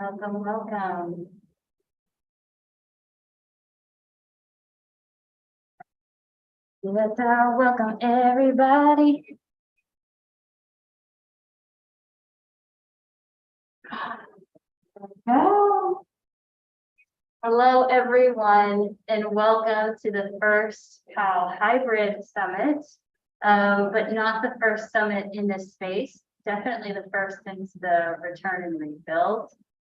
Welcome, welcome. Let's welcome everybody. Hello, everyone, and welcome to the first PAAL Hybrid Summit, but not the first summit in this space. Definitely the first since the return and rebuild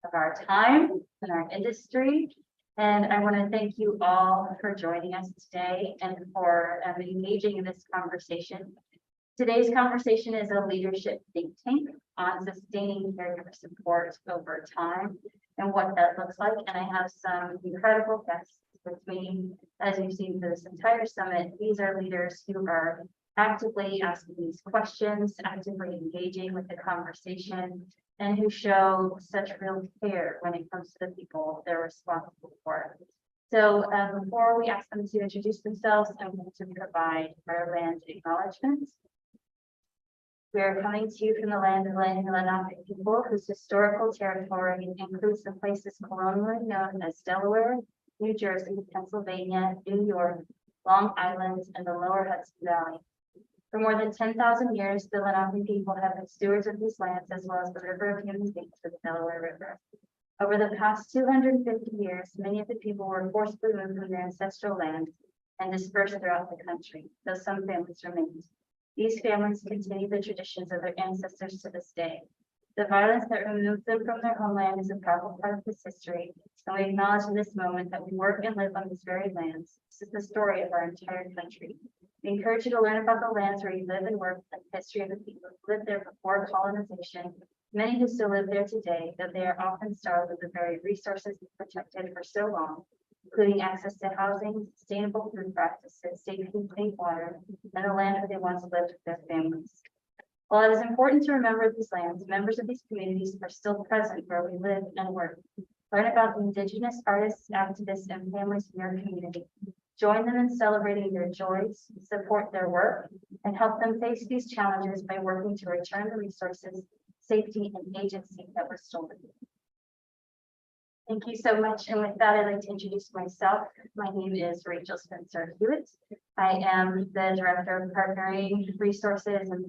of our time and our industry. And I want to thank you all for joining us today and for engaging in this conversation. Today's conversation is a leadership think tank on sustaining caregiver support over time and what that looks like. And I have some incredible guests with me, as you've seen for this entire summit. These are leaders who are actively asking these questions, actively engaging with the conversation, and who show such real care when it comes to the people they're responsible for. So before we ask them to introduce themselves, I'm going to provide our land acknowledgements. We are coming to you from the land of the Lenape people, whose historical territory includes the places colonially known as Delaware, New Jersey, Pennsylvania, New York, Long Island, and the lower Hudson Valley. For more than 10,000 years, the Lenape people have been stewards of these lands, as well as the river of human beings for the Delaware River. Over the past 250 years, many of the people were forcibly moved from their ancestral land and dispersed throughout the country, though some families remained. These families continue the traditions of their ancestors to this day. The violence that removed them from their homeland is a powerful part of this history, and we acknowledge in this moment that we work and live on these very lands. This is the story of our entire country. We encourage you to learn about the lands where you live and work and the history of the people who lived there before colonization, many who still live there today, though they are often starved of the very resources protected for so long, including access to housing, sustainable food practices, safe and clean water, and the land where they once lived with their families. While it is important to remember these lands, members of these communities are still present where we live and work. Learn about the Indigenous artists, activists, and families in your community. Join them in celebrating their joys, support their work, and help them face these challenges by working to return the resources, safety, and agency that was stolen. Thank you so much. And with that, I'd like to introduce myself. My name is Rachel Spencer Hewitt. I am the Director of Partnering Resources and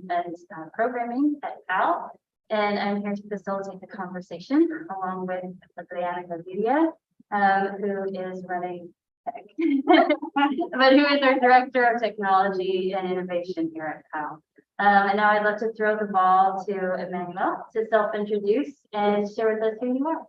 Programming at PAAL. And I'm here to facilitate the conversation along with Brianna Gaviria, who is running but who is our Director of Technology and Innovation here at PAAL. And now I'd love to throw the ball to Emmanuel to self-introduce and share with us who you are.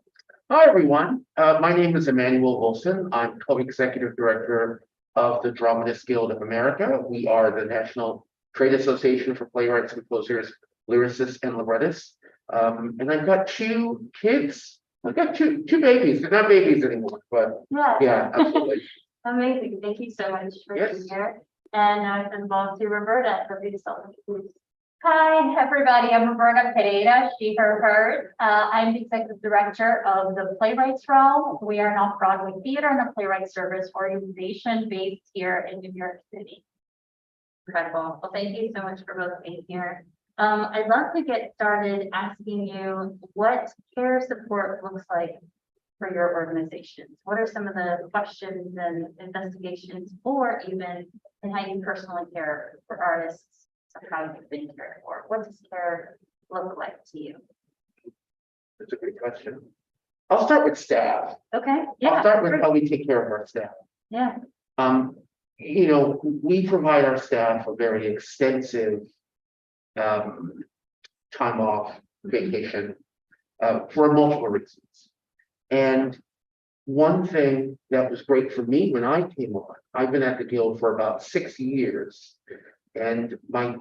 Hi, everyone. My name is Emmanuel Wilson. I'm Co-Executive Director of the Dramatists Guild of America. We are the National Trade Association for Playwrights, Composers, Lyricists, and Librettists. And I've got two kids. I've got two babies. They're not babies anymore, but yeah, absolutely. Amazing. Thank you so much for being here. And now it's involved to Roberta for the self-introduce. Hi, everybody. I'm Roberta Pereira, she, her, hers. I'm the Executive Director of the Playwrights Realm. We are an off-Broadway theater and a playwright service organization based here in New York City. Incredible. Well, thank you so much for both being here. I'd love to get started asking you what care support looks like for your organizations. What are some of the questions and investigations, or even in how you personally care for artists? Of how you've been cared for. What does care look like to you? That's a great question. I'll start with staff. Okay. Yeah. I'll start with how we take care of our staff. Yeah. You know, we provide our staff a very extensive time off, vacation, for multiple reasons. And one thing that was great for me when I came on, I've been at the Guild for about 6 years. And my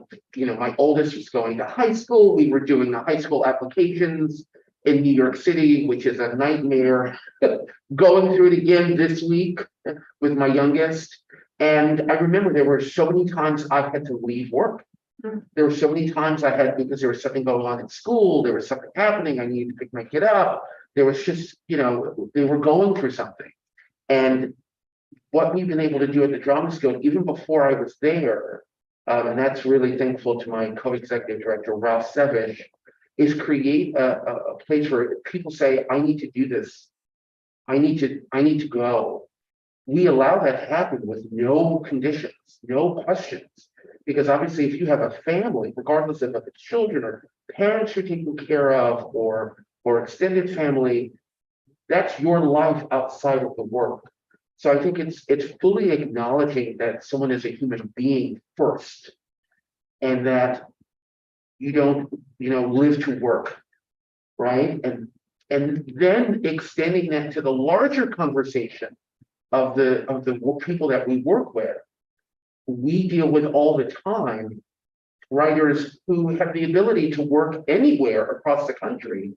oldest was going to high school. We were doing the high school applications in New York City, which is a nightmare. Going through it again this week with my youngest. And I remember there were so many times I had to leave work. There were so many times I had, because there was something going on in school, there was something happening, I needed to pick my kid up. There was just, they were going through something. And what we've been able to do at the Drama School, even before I was there, and that's really thankful to my co-executive director, Ralph Sevish, is create a place where people say, I need to do this. I need to go. We allow that to happen with no conditions, no questions. Because obviously, if you have a family, regardless of if it's children or parents you're taking care of or extended family, that's your life outside of the work. So I think it's fully acknowledging that someone is a human being first, and that you don't, live to work, right? And then extending that to the larger conversation of the people that we work with. We deal with all the time writers who have the ability to work anywhere across the country,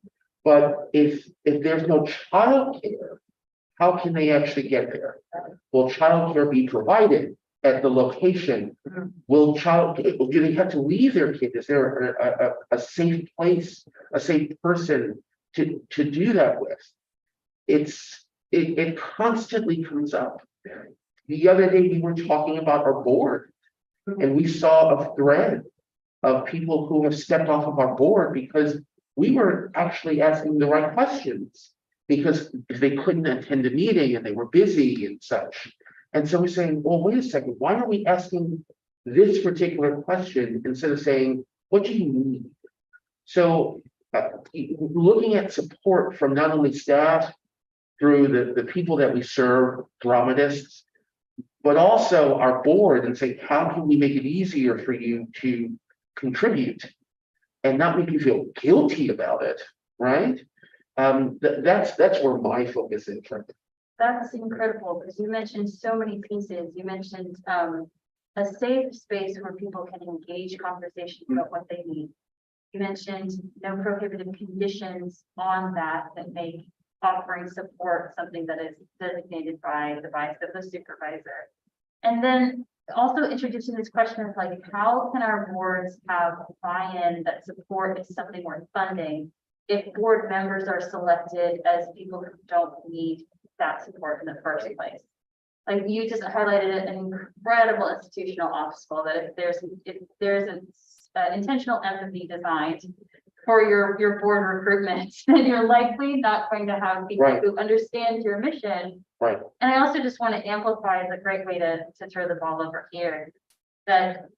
but if there's no childcare, how can they actually get there? Will childcare be provided at the location? Do they have to leave their kid? Is there a safe place, a safe person to do that with? It constantly comes up. The other day we were talking about our board, and we saw a thread of people who have stepped off of our board because we were actually asking the right questions, because they couldn't attend a meeting and they were busy and such. And so we're saying, well, wait a second, why are we asking this particular question instead of saying, what do you need? So looking at support from not only staff through the people that we serve, dramatists, but also our board, and say, how can we make it easier for you to contribute and not make you feel guilty about it, right? That's where my focus is. That's incredible, because you mentioned so many pieces. You mentioned a safe space where people can engage conversations about what they need. You mentioned no prohibitive conditions on that make offering support something that is designated by the vice of the supervisor. And then also introducing this question of like, how can our boards have buy-in that support is something worth funding if board members are selected as people who don't need that support in the first place? Like you just highlighted an incredible institutional obstacle that if there's an intentional empathy designed for your board recruitment, then you're likely not going to have people who understand your mission. Right. And I also just want to amplify, as a great way to throw the ball over here, that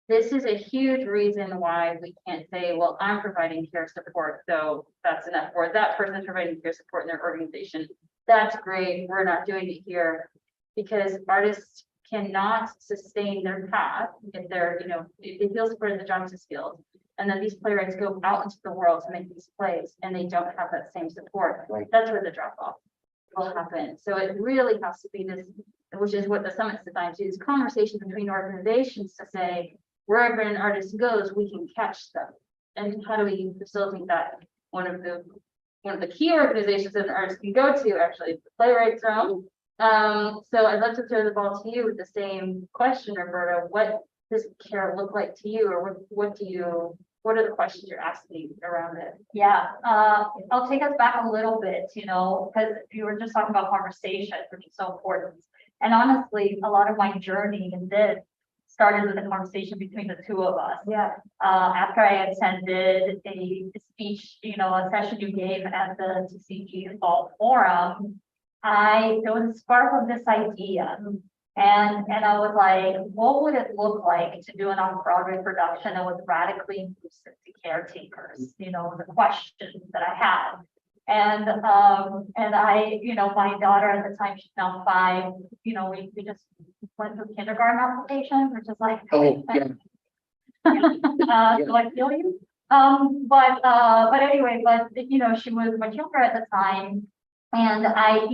this is a huge reason why we can't say, well, I'm providing care support, so that's enough, or that person's providing care support in their organization. That's great, we're not doing it here, because artists cannot sustain their path if they're, if they feel supported in the dramatist field. And then these playwrights go out into the world to make these plays and they don't have that same support. Right. That's where the drop off will happen. So it really has to be this, which is what the summit's designed to do, is conversation between organizations to say, wherever an artist goes, we can catch them. And how do we facilitate that? One of the key organizations that an artist can go to, actually, is the Playwrights Realm. So I'd love to throw the ball to you with the same question, Roberta. What does care look like to you, or what are the questions you're asking around it? Yeah, I'll take us back a little bit, because you were just talking about conversation, which is so important. And honestly, a lot of my journey in this started with a conversation between the two of us. Yeah. After I attended a speech, a session you gave at the TCG Fall Forum, there was a spark of this idea. And I was like, what would it look like to do an off-Broadway production that was radically inclusive to caretakers? The questions that I had. And I, my daughter at the time, she's now 5, we just went through kindergarten applications, which is like, Oh, yeah. do I feel you? But anyway, she was much younger at the time. And I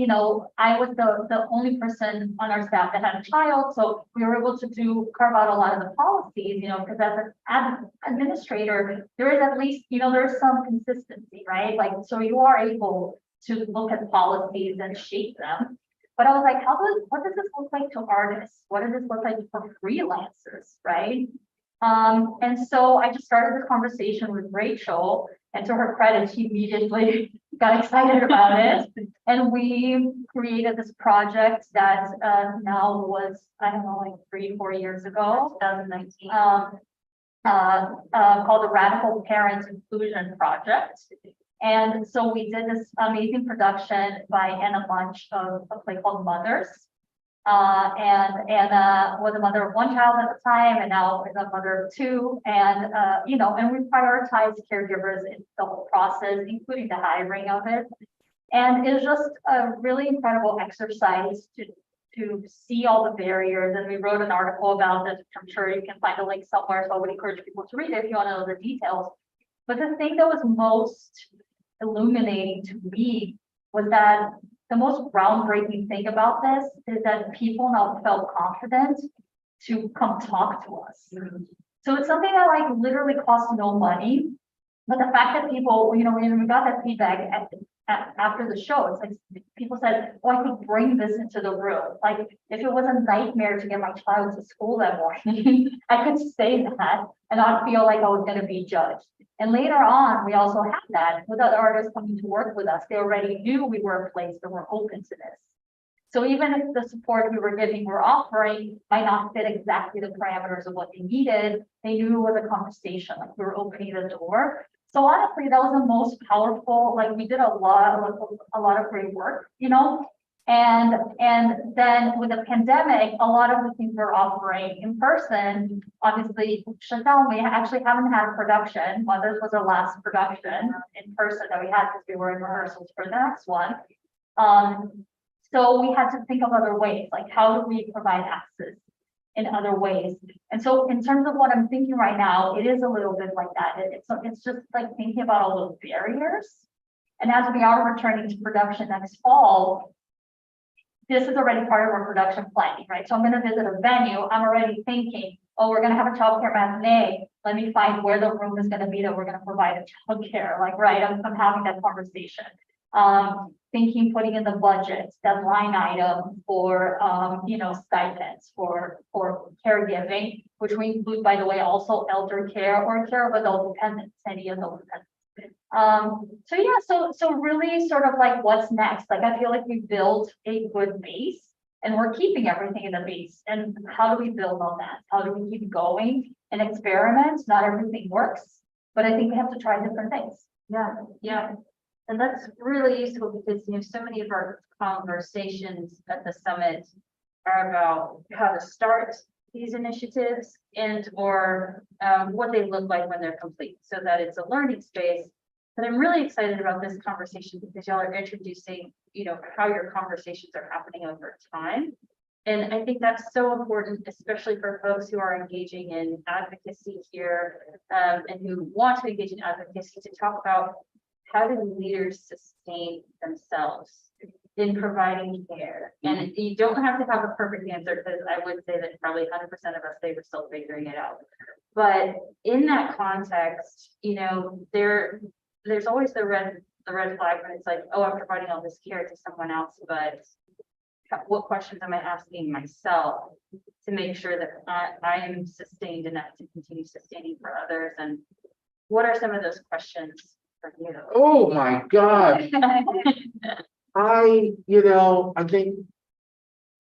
was the only person on our staff that had a child. So we were able to carve out a lot of the policies, because as an administrator, there is at least, there is some consistency, right? Like, so you are able to look at policies and shape them. But I was like, what does this look like to artists? What does this look like for freelancers, right? And so I just started this conversation with Rachel, and to her credit, she immediately got excited about it. And we created this project that now was, I don't know, like 3-4 years ago, 2019. called the Radical Parents Inclusion Project. And so we did this amazing production by Anna Bunch of a play called Mothers. And Anna was a mother of one child at the time, and now is a mother of two. And, and we prioritize caregivers in the whole process, including the hiring of it. And it's just a really incredible exercise to see all the barriers. And we wrote an article about this. I'm sure you can find a link somewhere. So I would encourage people to read it if you want to know the details. But the thing that was most illuminating to me was that the most groundbreaking thing about this is that people now felt confident to come talk to us. So it's something that like literally costs no money. But the fact that people, when we got that feedback after the show, it's like people said, oh, I could bring this into the room. Like if it was a nightmare to get my child to school that morning, I could say that and not feel like I was going to be judged. And later on, we also had that with other artists coming to work with us. They already knew we were a place that were open to this. So even if the support we were giving, we're offering might not fit exactly the parameters of what they needed, they knew it was a conversation, like we were opening the door. So honestly, that was the most powerful, like we did a lot of great work, and then with the pandemic, a lot of the things we're offering in person, obviously shut down. We actually haven't had a production. Mothers was our last production in person that we had because we were in rehearsals for the next one. So we had to think of other ways, like how do we provide access in other ways? And so in terms of what I'm thinking right now, it is a little bit like that. It's just like thinking about all those barriers. And as we are returning to production next fall, this is already part of our production planning, right? So I'm going to visit a venue. I'm already thinking, oh, we're going to have a childcare matinee. Let me find where the room is going to be that we're going to provide a childcare. Like, right, I'm having that conversation. Thinking, putting in the budget, that line item for, stipends for caregiving, which we include, by the way, also elder care or care of adult dependents, any adult dependents. So really sort of like what's next? Like, I feel like we built a good base and we're keeping everything in the base. And how do we build on that? How do we keep going and experiment? Not everything works, but I think we have to try different things. Yeah. And that's really useful because, so many of our conversations at the summit are about how to start these initiatives and or what they look like when they're complete, so that it's a learning space. But I'm really excited about this conversation because y'all are introducing, how your conversations are happening over time. And I think that's so important, especially for folks who are engaging in advocacy here and who want to engage in advocacy, to talk about how do leaders sustain themselves in providing care? And you don't have to have a perfect answer, because I would say that probably 100% of us, they were still figuring it out. But in that context, there's always the red flag when it's like, oh, I'm providing all this care to someone else, but what questions am I asking myself to make sure that I am sustained enough to continue sustaining for others? And what are some of those questions? Oh my God. I think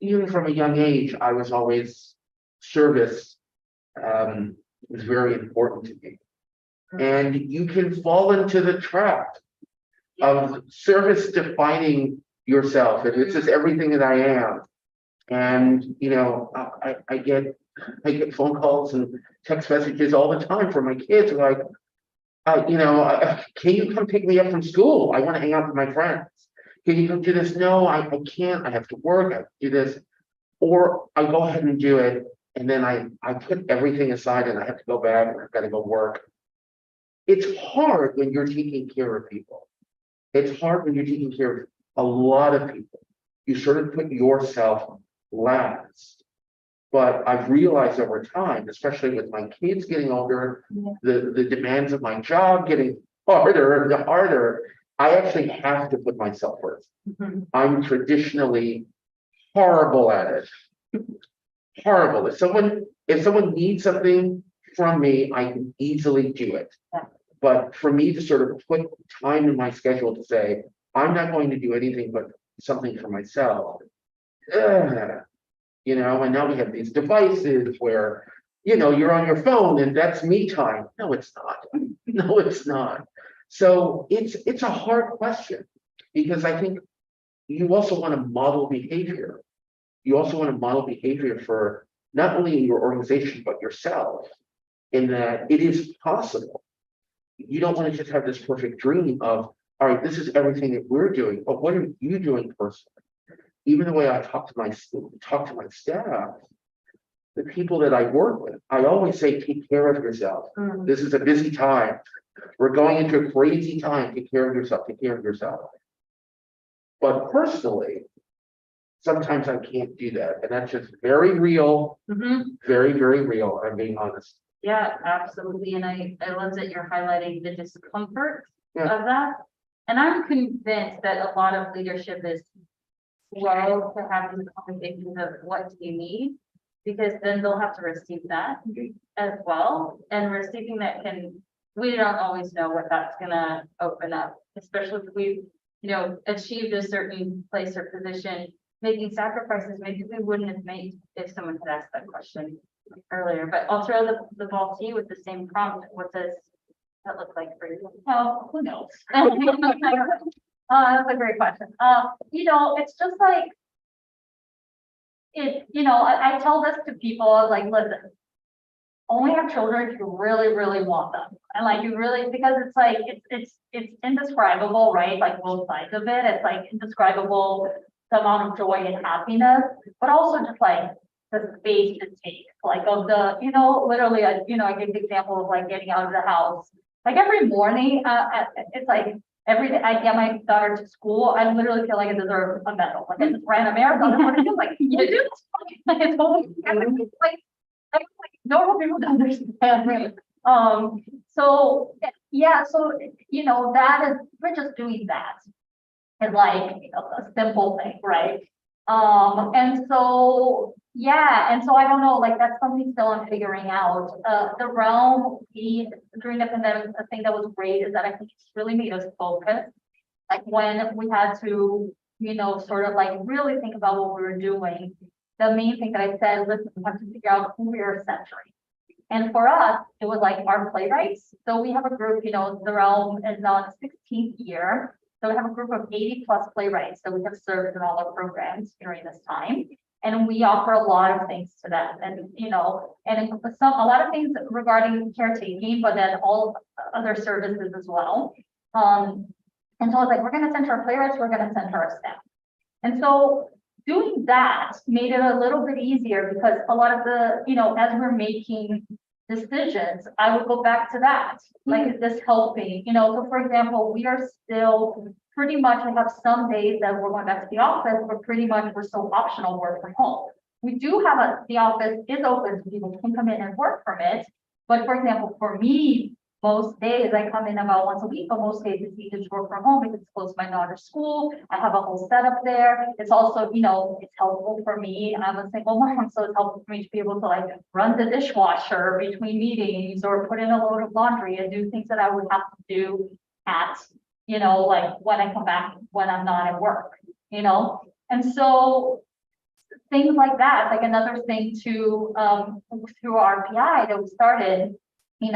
even from a young age, I was always service was very important to me. And you can fall into the trap of service defining yourself. And this is everything that I am. And I get phone calls and text messages all the time from my kids like, can you come pick me up from school? I want to hang out with my friends. Can you come do this? No, I can't. I have to work. I have to do this. Or I go ahead and do it. And then I put everything aside and I have to go back and I've got to go work. It's hard when you're taking care of people. It's hard when you're taking care of a lot of people. You sort of put yourself last. But I've realized over time, especially with my kids getting older, the demands of my job getting harder and harder, I actually have to put myself first. I'm traditionally horrible at it. Horrible. If someone needs something from me, I can easily do it. But for me to sort of put time in my schedule to say, I'm not going to do anything but something for myself. And now we have these devices where you're on your phone and that's me time. No, it's not. No, it's not. So it's a hard question because I think you also want to model behavior. You also want to model behavior for not only your organization, but yourself, in that it is possible. You don't want to just have this perfect dream of, all right, this is everything that we're doing, but what are you doing personally? Even the way I talk to my staff, the people that I work with, I always say, take care of yourself. This is a busy time. We're going into a crazy time. Take care of yourself, take care of yourself. But personally, sometimes I can't do that. And that's just very real, very, very real. I'm being honest. Yeah, absolutely. And I love that you're highlighting the discomfort Yeah. of that. And I'm convinced that a lot of leadership is slow to have these conversations of what do you need? Because then they'll have to receive that as well. And receiving that we don't always know what that's gonna open up, especially if we've, achieved a certain place or position, making sacrifices maybe we wouldn't have made if someone had asked that question earlier. But I'll throw the ball to you with the same prompt. What does that look like for you? Oh, who knows? That's a great question. It's just like, I tell this to people, I was like, listen, only have children if you really, really want them. And like you really, because it's like, it's indescribable, right? Like both sides of it. It's like indescribable the amount of joy and happiness, but also just like the space to take, like of the, literally, I give the example of like getting out of the house. Like every morning, it's like every day I get my daughter to school, I literally feel like I deserve a medal. Like I just ran a marathon. I feel like you do this. Like, it's like normal people don't understand, right? So yeah, so that is, we're just doing that. And like a simple thing, right? And so yeah, and so I don't know, like that's something still I'm figuring out. The realm during the pandemic, the thing that was great is that I think it's really made us focus. Like when we had to, sort of like really think about what we were doing. The main thing that I said, listen, we have to figure out who we are centering. And for us, it was like our playwrights. So we have a group, the realm is now its 16th year. So we have a group of 80+ playwrights that we have served in all our programs during this time. And we offer a lot of things to them. And, and a lot of things regarding caretaking, but then all other services as well. And so I was like, we're going to center our playwrights, we're going to center our staff. And so doing that made it a little bit easier because a lot of the, as we're making decisions, I would go back to that. Like, is this helping? So for example, we are still pretty much, we have some days that we're going back to the office, but pretty much we're still optional work from home. We do have the office is open, so people can come in and work from it. But for example, for me, most days I come in about once a week, but most days it's easy to work from home because it's close to my daughter's school. I have a whole setup there. It's also, it's helpful for me. I'm a single mom, so it's helpful for me to be able to like run the dishwasher between meetings or put in a load of laundry and do things that I would have to do at, like when I come back, when I'm not at work, and so things like that, like another thing to, through our PI that we started, I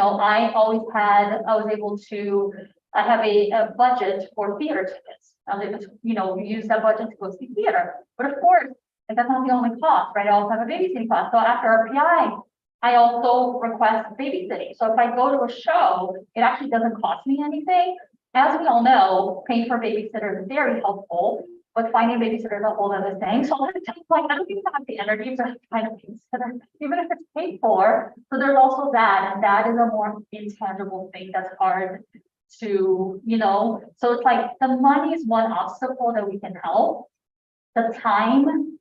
was able to, I have a budget for theater tickets. I was able to, use that budget to go see theater. But of course, like, that's not the only cost, right? I also have a babysitting cost. So after our PI, I also request babysitting. So if I go to a show, it actually doesn't cost me anything. As we all know, paying for babysitters is very helpful, but finding a babysitter is a whole other thing. So like, I don't even have the energy to find a babysitter, even if it's paid for. So there's also that, and that is a more intangible thing that's hard to, so it's like the money is one obstacle that we can help. The time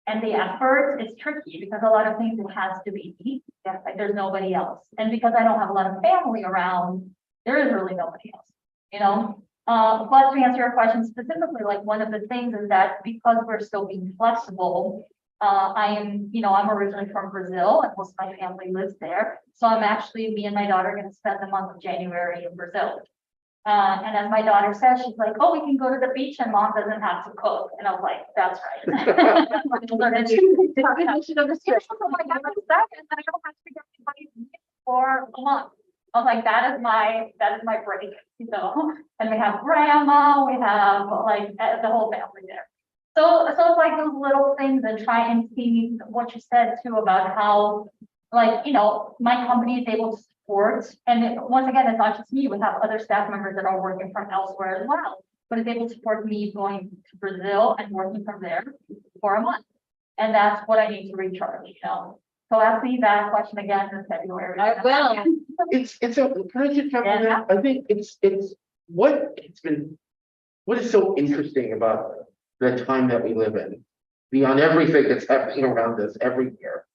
and the effort is tricky because a lot of things it has to be me. Yeah, like there's nobody else. And because I don't have a lot of family around, there is really nobody else, but to answer your question specifically, like one of the things is that because we're still being flexible, I'm originally from Brazil and most of my family lives there. So I'm actually, me and my daughter are going to spend the month of January in Brazil. And as my daughter says, she's like, oh, we can go to the beach and mom doesn't have to cook. And I was like, that's right. That's what I learned. You should understand. I'm like, I'm stuck and then I don't have to get anybody for a month. I was like, that is my break, you know, and we have grandma, we have like the whole family there. So it's like those little things and try and see what you said too about how, like, you know, my company is able to support, and once again, it's not just me, we have other staff members that are working from elsewhere as well, but it's able to support me going to Brazil and working from there for a month. And that's what I need to recharge, you know. So ask me that question again in February. I will. It's a, can I just jump on that? I think it's what is so interesting about the time that we live in, beyond everything that's happening around us every year,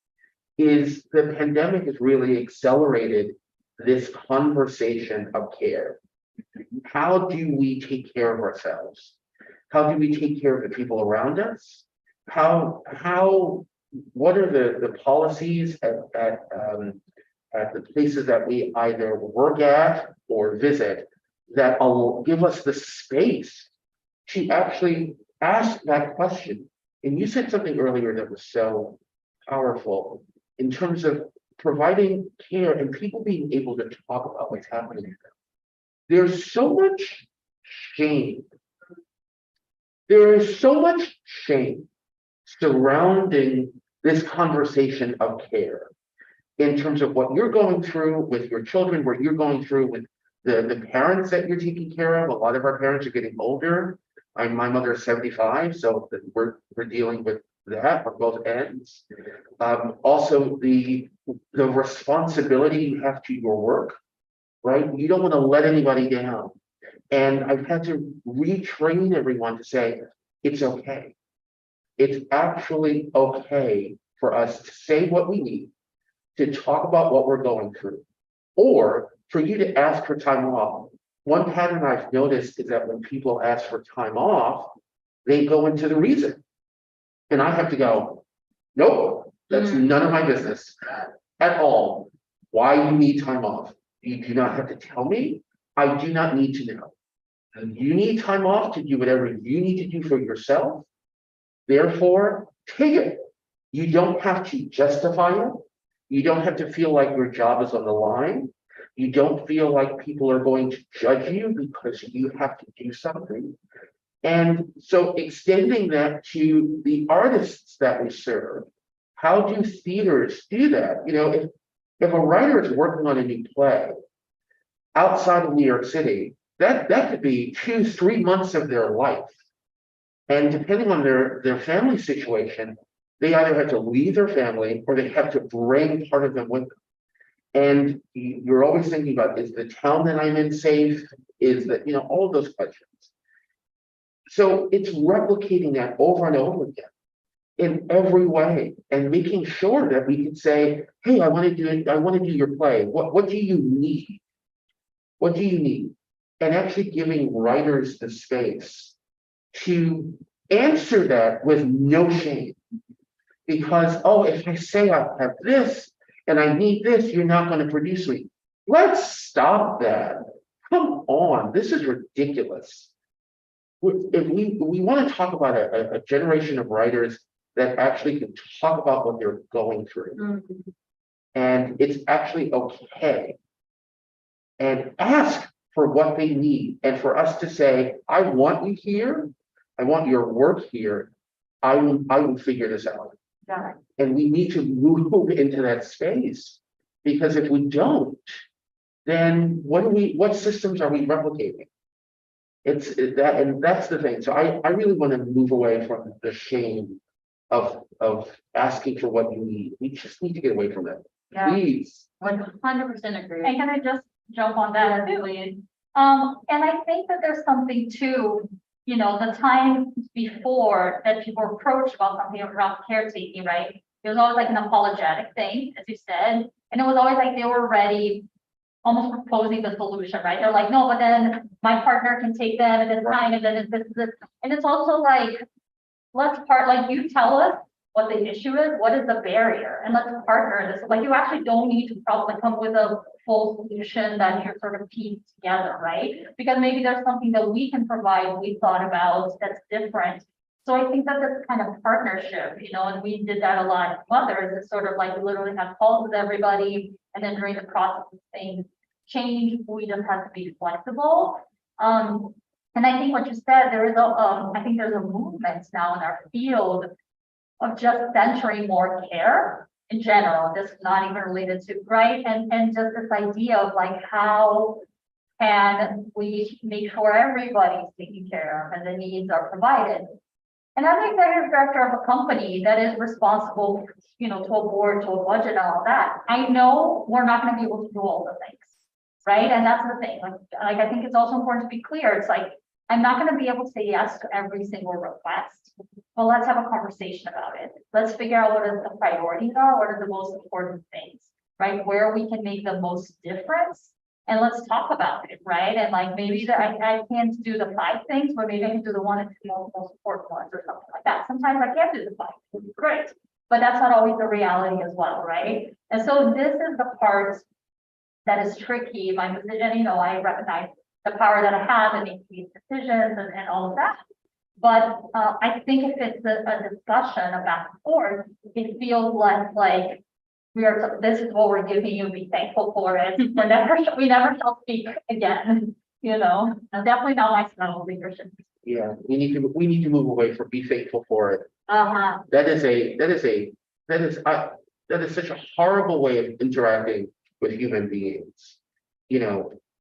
is the pandemic has really accelerated this conversation of care. How do we take care of ourselves? How do we take care of the people around us? What are the policies at the places that we either work at or visit that will give us the space to actually ask that question? And you said something earlier that was so powerful in terms of providing care and people being able to talk about what's happening to them. There's so much shame. There is so much shame surrounding this conversation of care in terms of what you're going through with your children, what you're going through with the parents that you're taking care of. A lot of our parents are getting older. My mother is 75, so we're dealing with that on both ends. Also, the responsibility you have to your work, right? You don't want to let anybody down. And I've had to retrain everyone to say, it's okay. It's actually okay for us to say what we need, to talk about what we're going through, or for you to ask for time off. One pattern I've noticed is that when people ask for time off, they go into the reason. And I have to go, nope, that's none of my business at all. Why you need time off. You do not have to tell me. I do not need to know. And you need time off to do whatever you need to do for yourself. Therefore, take it. You don't have to justify it. You don't have to feel like your job is on the line. You don't feel like people are going to judge you because you have to do something. And so extending that to the artists that we serve, how do theaters do that? You know, if a writer is working on a new play outside of New York City, that could be 2-3 months of their life. And depending on their family situation, they either have to leave their family or they have to bring part of them with them. And you're always thinking about, is the town that I'm in safe? Is that, you know, all of those questions. So it's replicating that over and over again in every way and making sure that we can say, hey, I want to do your play. What do you need? What do you need? And actually giving writers the space to answer that with no shame. Because, oh, if I say I have this and I need this, you're not going to produce me. Let's stop that. Come on, this is ridiculous. If we want to talk about a generation of writers that actually can talk about what they're going through, and it's actually okay, and ask for what they need, and for us to say, I want you here, I want your work here, I will figure this out. Yeah. And we need to move into that space, because if we don't, then what systems are we replicating? It's that, and that's the thing. So I really want to move away from the shame of asking for what you need. We just need to get away from that. Yeah. Please. 100% agree. And can I just jump on that too? And I think that there's something too, you know, the time before that people were approached about something around caretaking, right? It was always like an apologetic thing, as you said. And it was always like they were ready, almost proposing the solution, right? They're like, no, but then my partner can take them at this time, and then it's this. And it's also like, let's part, like you tell us what the issue is, what is the barrier, and let's partner this. Like, you actually don't need to probably come with a full solution that you're sort of pieced together, right? Because maybe there's something that we can provide, we thought about that's different. So I think that this kind of partnership, and we did that a lot with others, it's sort of like we literally have calls with everybody, and then during the process of things change, we just have to be flexible. And I think what you said, I think there's a movement now in our field of just centering more care in general, this is not even related to, right? And just this idea of like, how can we make sure everybody's taken care of and the needs are provided? And as an executive director of a company that is responsible, to a board, to a budget and all that, I know we're not going to be able to do all the things, right? And that's the thing, like I think it's also important to be clear. It's like, I'm not going to be able to say yes to every single request. Well, let's have a conversation about it. Let's figure out what the priorities are, what are the most important things, right? Where we can make the most difference, and let's talk about it, right? And like maybe I can't do the 5 things, but maybe I can do the 1 or 2 most important ones or something like that. Sometimes I can't do the 5, great, but that's not always the reality as well, right? And so this is the part that is tricky. My position, I recognize the power that I have and make these decisions and all of that. But I think if it's a discussion, a back and forth, it feels less like this is what we're giving you, be thankful for it. We never shall speak again, definitely not my style of leadership. Yeah, we need to move away from be thankful for it. Uh-huh. That is such a horrible way of interacting with human beings.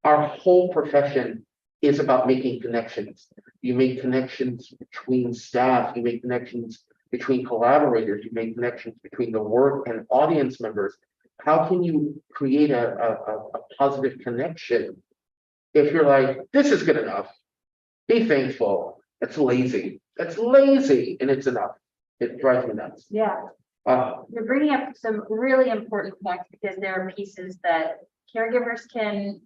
Our whole profession is about making connections. You make connections between staff, you make connections between collaborators, you make connections between the work and audience members. How can you create a positive connection if you're like, this is good enough, be thankful? That's lazy. That's lazy, and it's enough. It drives me nuts. Yeah. You're bringing up some really important points, because there are pieces that caregivers can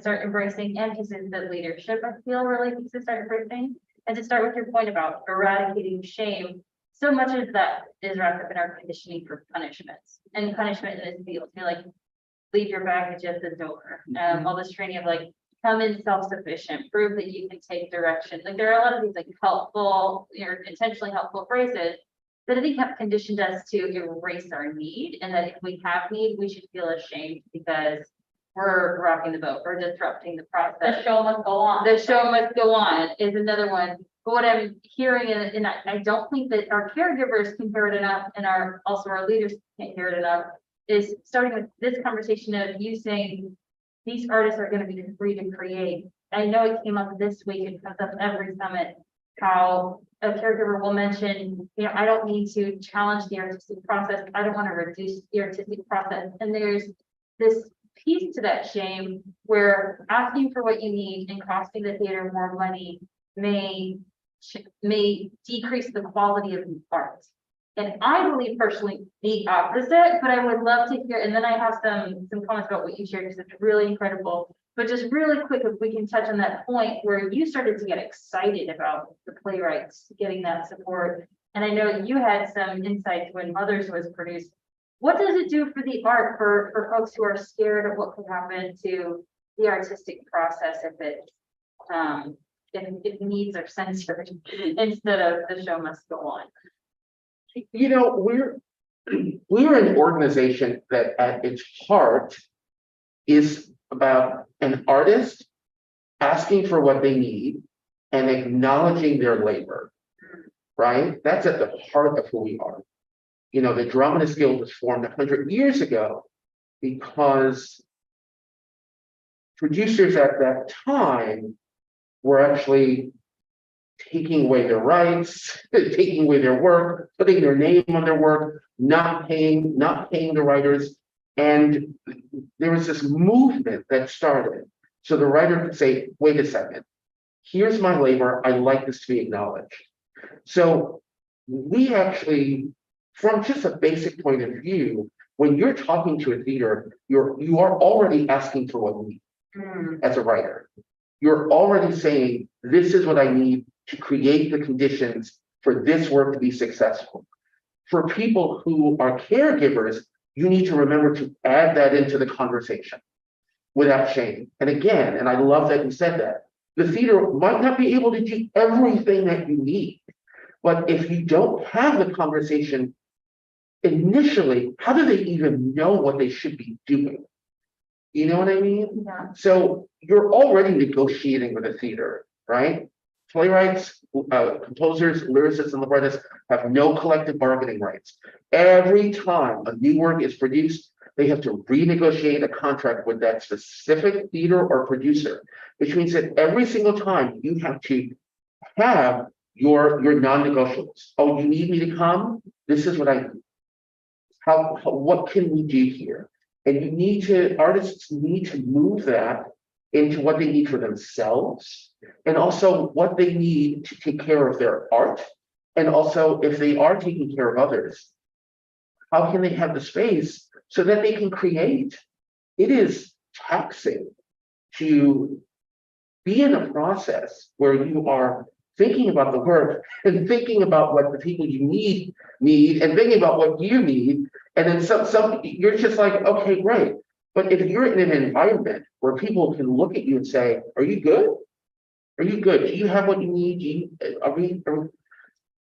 start embracing, and pieces that leadership, I feel, really needs to start embracing. And to start with your point about eradicating shame, so much of that is wrapped up in our conditioning for punishments, and punishment in this field. Like, leave your baggage at the door. All this training of like, come in self-sufficient, prove that you can take direction. Like, there are a lot of these like helpful, intentionally helpful phrases that I think have conditioned us to erase our need, and that if we have need, we should feel ashamed because we're rocking the boat, we're disrupting the process. The show must go on. The show must go on is another one. But what I'm hearing, and I don't think that our caregivers can hear it enough, and also our leaders can't hear it enough, is starting with this conversation of you saying these artists are going to be free to create. I know it came up this week, it comes up every summit, how a caregiver will mention, I don't need to challenge the artistic process. I don't want to reduce the artistic process. And there's this piece to that shame where asking for what you need and costing the theater more money may decrease the quality of the art. And I believe personally the opposite, but I would love to hear, and then I have some comments about what you shared, because it's really incredible. But just really quick, if we can touch on that point where you started to get excited about the playwrights getting that support. And I know you had some insights when Mothers was produced. What does it do for the art for folks who are scared of what could happen to the artistic process if needs are censored instead of the show must go on? We're an organization that at its heart is about an artist asking for what they need and acknowledging their labor, right? That's at the heart of who we are. The Dramatist Guild was formed 100 years ago because producers at that time were actually taking away their rights, taking away their work, putting their name on their work, not paying the writers. And there was this movement that started. So the writer could say, wait a second, here's my labor, I'd like this to be acknowledged. So we actually, from just a basic point of view, when you're talking to a theater, you are already asking for what you need as a writer. You're already saying, this is what I need to create the conditions for this work to be successful. for people who are caregivers, you need to remember to add that into the conversation without shame. And again, and I love that you said that, the theater might not be able to do everything that you need, but if you don't have the conversation initially, how do they even know what they should be doing? You know what I mean? Yeah. So you're already negotiating with a theater, right? Playwrights, composers, lyricists, and librettists have no collective bargaining rights. Every time a new work is produced, they have to renegotiate a contract with that specific theater or producer, which means that every single time you have to have your non-negotiables. Oh, you need me to come? This is what I need. What can we do here? And artists need to move that into what they need for themselves, and also what they need to take care of their art. And also, if they are taking care of others, how can they have the space so that they can create? It is taxing to be in a process where you are thinking about the work and thinking about what the people you need, and thinking about what you need. And then some you're just like, okay, great. But if you're in an environment where people can look at you and say, are you good? Are you good? Do you have what you need?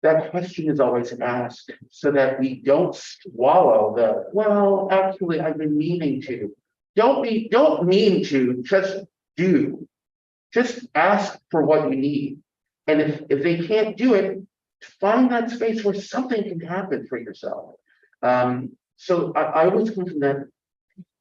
That question is always asked so that we don't swallow well, actually, I've been meaning to. Don't mean to, just do. Just ask for what you need. And if they can't do it, find that space where something can happen for yourself. So I always come from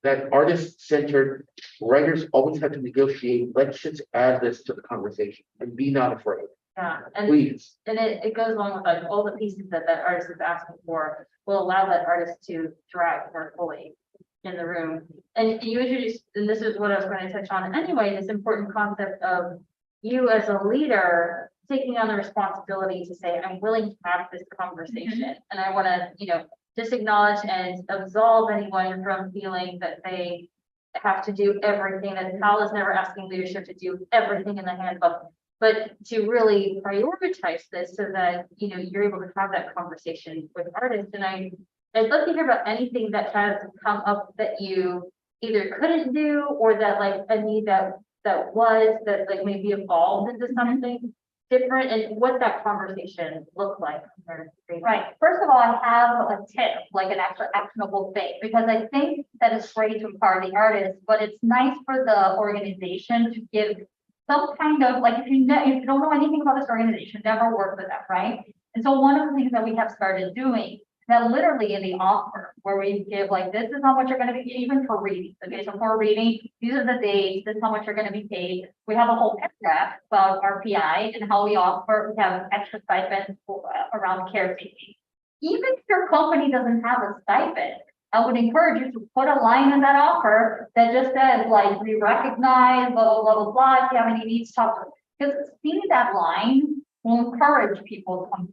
that artist-centered, writers always have to negotiate. Let's just add this to the conversation and be not afraid. Yeah, and Please. it goes along with like all the pieces that artist is asking for will allow that artist to thrive more fully in the room. And you introduced, and this is what I was going to touch on anyway, this important concept of you as a leader taking on the responsibility to say, I'm willing to have this conversation. And I want to, just acknowledge and absolve anyone from feeling that they have to do everything, that PAAL is never asking leadership to do everything in the handbook, but to really prioritize this so that, you're able to have that conversation with artists. And I'd love to hear about anything that has come up that you either couldn't do, or that like a need that like maybe evolved into something different, and what that conversation looked like. Right. First of all, I have a tip, like an actual actionable thing, because I think that it's great to empower the artist, but it's nice for the organization to give some kind of, like, if you don't know anything about this organization, never work with them, right? And so one of the things that we have started doing, that literally in the offer, where we give like, this is how much you're going to be, even for reading. Okay, so for reading, these are the days, this is how much you're going to be paid. We have a whole paragraph about our PI and how we have extra stipends around caretaking. Even if your company doesn't have a stipend, I would encourage you to put a line in that offer that just says, like, we recognize, blah, blah, blah, blah, blah, if you have any needs, talk to us. Because seeing that line will encourage people to come,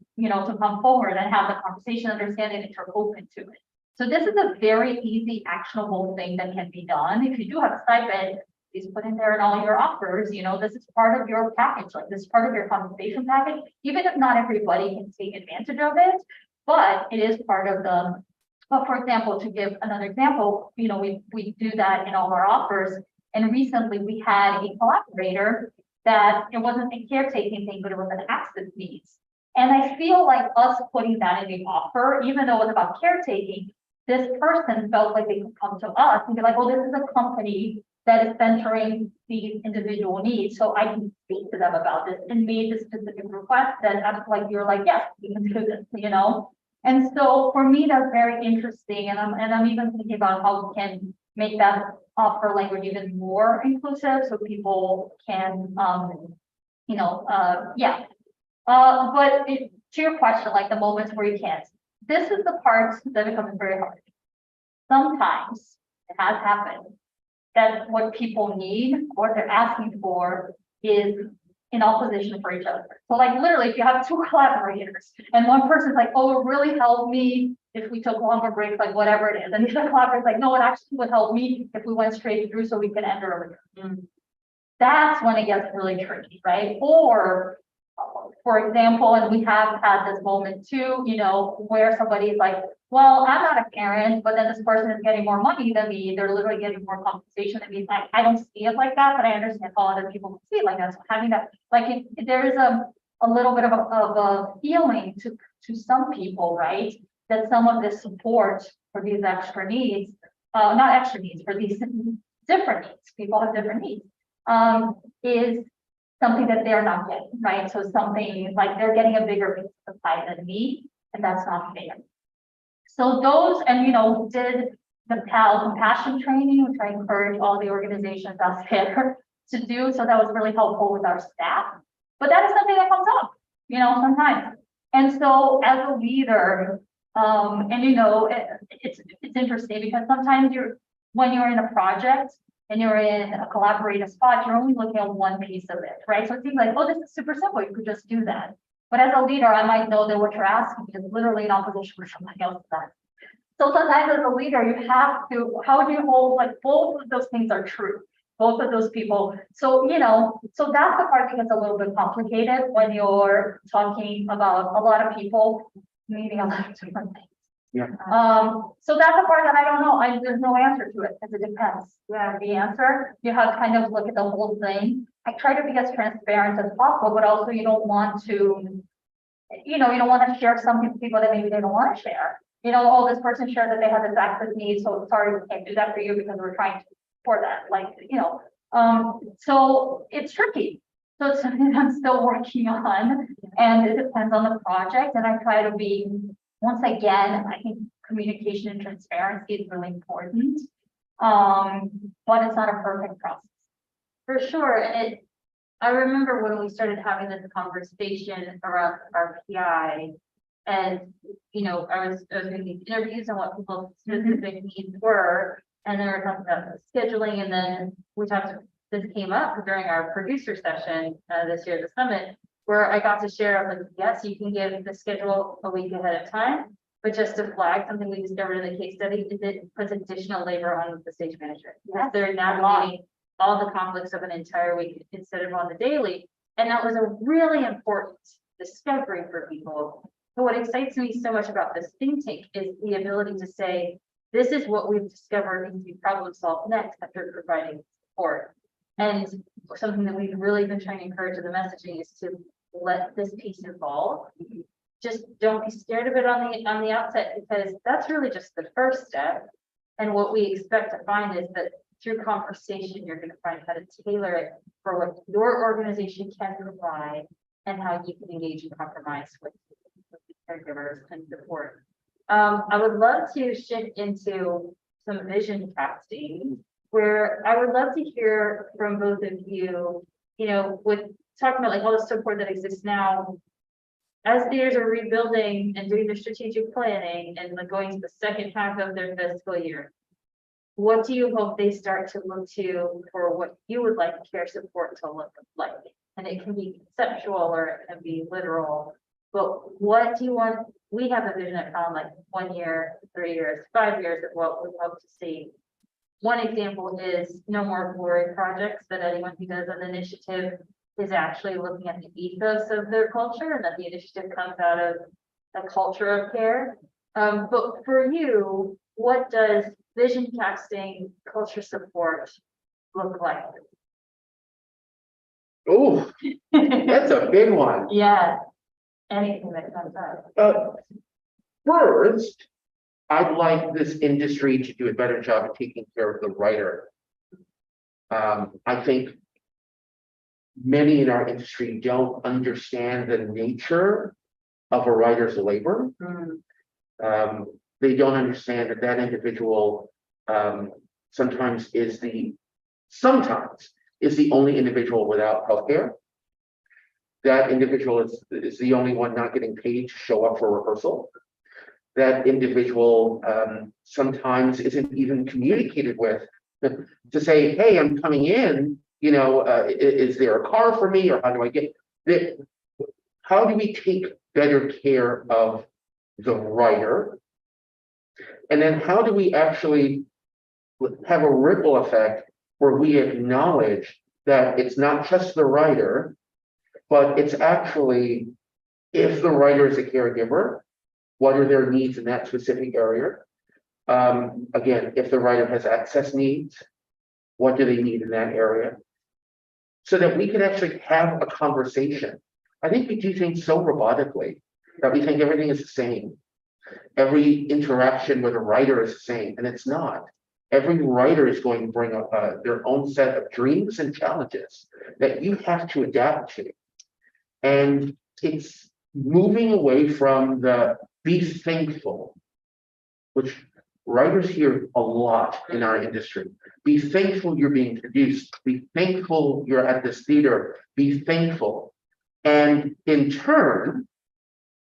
to come forward and have the conversation, understanding that you're open to it. So this is a very easy, actionable thing that can be done. If you do have a stipend, please put in there in all your offers, this is part of your package, like this is part of your compensation package, even if not everybody can take advantage of it, but it is part of the, for example, to give another example, we do that in all our offers. And recently we had a collaborator that it wasn't a caretaking thing, but it was an access needs. And I feel like us putting that in the offer, even though it was about caretaking, this person felt like they could come to us and be like, well, this is a company that is centering these individual needs, so I can speak to them about this, and made this specific request that you're like, yes, we can do this, And so for me, that's very interesting. And I'm even thinking about how we can make that offer language even more inclusive so people can, but to your question, like the moments where you can't, this is the part that becomes very hard. Sometimes it has happened that what people need, what they're asking for, is in opposition for each other. So like literally, if you have two collaborators and one person's like, oh, it really helped me if we took longer breaks, like whatever it is. And the other collaborator's like, no, it actually would help me if we went straight through so we can enter over here. That's when it gets really tricky, right? Or for example, and we have had this moment too, you know, where somebody's like, well, I'm not a parent, but then this person is getting more money than me. They're literally getting more compensation than me. I don't see it like that, but I understand how other people see it like that. So having that, like, there is a little bit of a feeling to some people, right? That some of this support for these extra needs, not extra needs, for these different needs, people have different needs, is something that they're not getting, right? So something like they're getting a bigger piece of the pie than me, and that's not fair. So those, and you know, did the PAAL compassion training, which I encourage all the organizations out there to do. So that was really helpful with our staff. But that is something that comes up, you know, sometimes. And so as a leader, and you know, it's interesting because sometimes when you're in a project and you're in a collaborative spot, you're only looking at one piece of it, right? So it seems like, oh, this is super simple, you could just do that. But as a leader, I might know that what you're asking is literally in opposition with somebody else does. So sometimes as a leader, you have to, how do you hold, like, both of those things are true, both of those people. So, you know, so that's the part that gets a little bit complicated when you're talking about a lot of people needing a lot of different things. Yeah. So that's the part that I don't know. There's no answer to it because it depends. Yeah, the answer, you have to kind of look at the whole thing. I try to be as transparent as possible, but also you don't want to, you know, you don't want to share something with people that maybe they don't want to share. You know, oh, this person shared that they have this access need, so sorry, we can't do that for you because we're trying to support that. Like, you know, so it's tricky. So it's something I'm still working on, and it depends on the project. And I try to be, once again, I think communication and transparency is really important. But it's not a perfect process. For sure. And I remember when we started having this conversation around our PI, and you know, I was doing these interviews on what people's specific needs were, and then we're talking about the scheduling, and then we talked. This came up during our producer session this year at the summit, where I got to share, like, yes, you can give the schedule a week ahead of time, but just to flag something we discovered in the case study is it puts additional labor on the stage manager. Yes, they're navigating all the conflicts of an entire week instead of on the daily. And that was a really important discovery for people. But what excites me so much about this think tank is the ability to say, this is what we've discovered needs to be problem solved next after providing support. And something that we've really been trying to encourage in the messaging is to let this piece evolve. Just don't be scared of it on the outset, because that's really just the first step. And what we expect to find is that through conversation, you're going to find how to tailor it for what your organization can provide and how you can engage and compromise with the caregivers and support. I would love to shift into some vision casting, where I would love to hear from both of you, you know, with talking about like all the support that exists now, as leaders are rebuilding and doing their strategic planning and like going to the second half of their fiscal year. What do you hope they start to look to for what you would like care support to look like? And it can be conceptual or it can be literal, but what do you want? We have a vision at PAAL, like 1 year, 3 years, 5 years of what we hope to see. One example is No More Glory projects, that anyone who does an initiative is actually looking at the ethos of their culture, and that the initiative comes out of a culture of care. But for you, what does vision casting culture support look like? Oh, that's a big one. Yeah, anything that comes up. First, I'd like this industry to do a better job of taking care of the writer. I think many in our industry don't understand the nature of a writer's labor. They don't understand that that individual sometimes is the only individual without healthcare. That individual is the only one not getting paid to show up for rehearsal. That individual sometimes isn't even communicated with to say, hey, I'm coming in, you know, is there a car for me, or how do I get there? How do we take better care of the writer? And then how do we actually have a ripple effect where we acknowledge that it's not just the writer, but it's actually, if the writer is a caregiver, what are their needs in that specific area? Again, if the writer has access needs, what do they need in that area? So that we can actually have a conversation. I think we do things so robotically that we think everything is the same. Every interaction with a writer is the same, and it's not. Every writer is going to bring up their own set of dreams and challenges that you have to adapt to. And it's moving away from the be thankful, which writers hear a lot in our industry. Be thankful you're being produced. Be thankful you're at this theater. Be thankful. And in turn,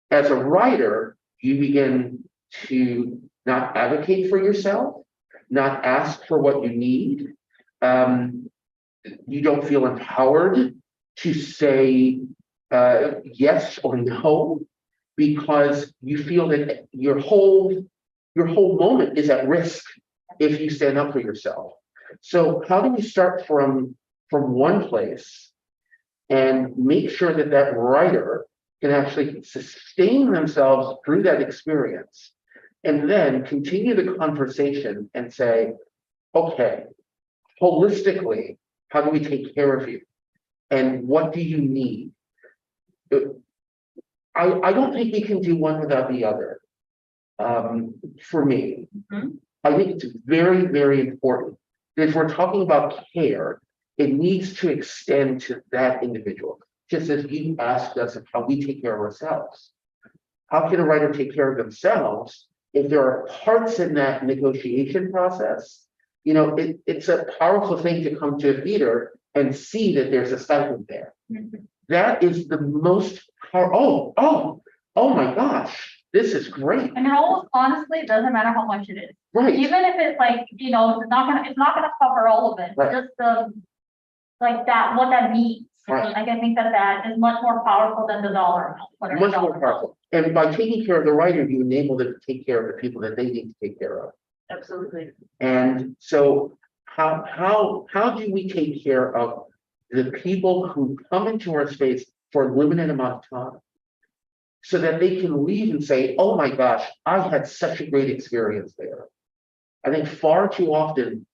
as a writer, you begin to not advocate for yourself, not ask for what you need. You don't feel empowered to say yes or no, because you feel that your whole moment is at risk if you stand up for yourself. So how do we start from one place and make sure that that writer can actually sustain themselves through that experience, and then continue the conversation and say, okay, holistically, how do we take care of you? And what do you need? I don't think we can do one without the other. For me, I think it's very, very important that if we're talking about care, it needs to extend to that individual. Just as you asked us of how we take care of ourselves. How can a writer take care of themselves if there are parts in that negotiation process? You know, it's a powerful thing to come to a theater and see that there's a stipend there. That is the most powerful. Oh my gosh, this is great. And it almost honestly doesn't matter how much it is. Right. Even if it's like, you know, it's not gonna cover all of it, Right. just the, like that, what that means. Right. Like, I think that is much more powerful than the dollar amount. whatever Much dollar more amount. powerful. And by taking care of the writer, you enable them to take care of the people that they need to take care of. Absolutely. And so how do we take care of the people who come into our space for a limited amount of time, so that they can leave and say, oh my gosh, I had such a great experience there. I think far too often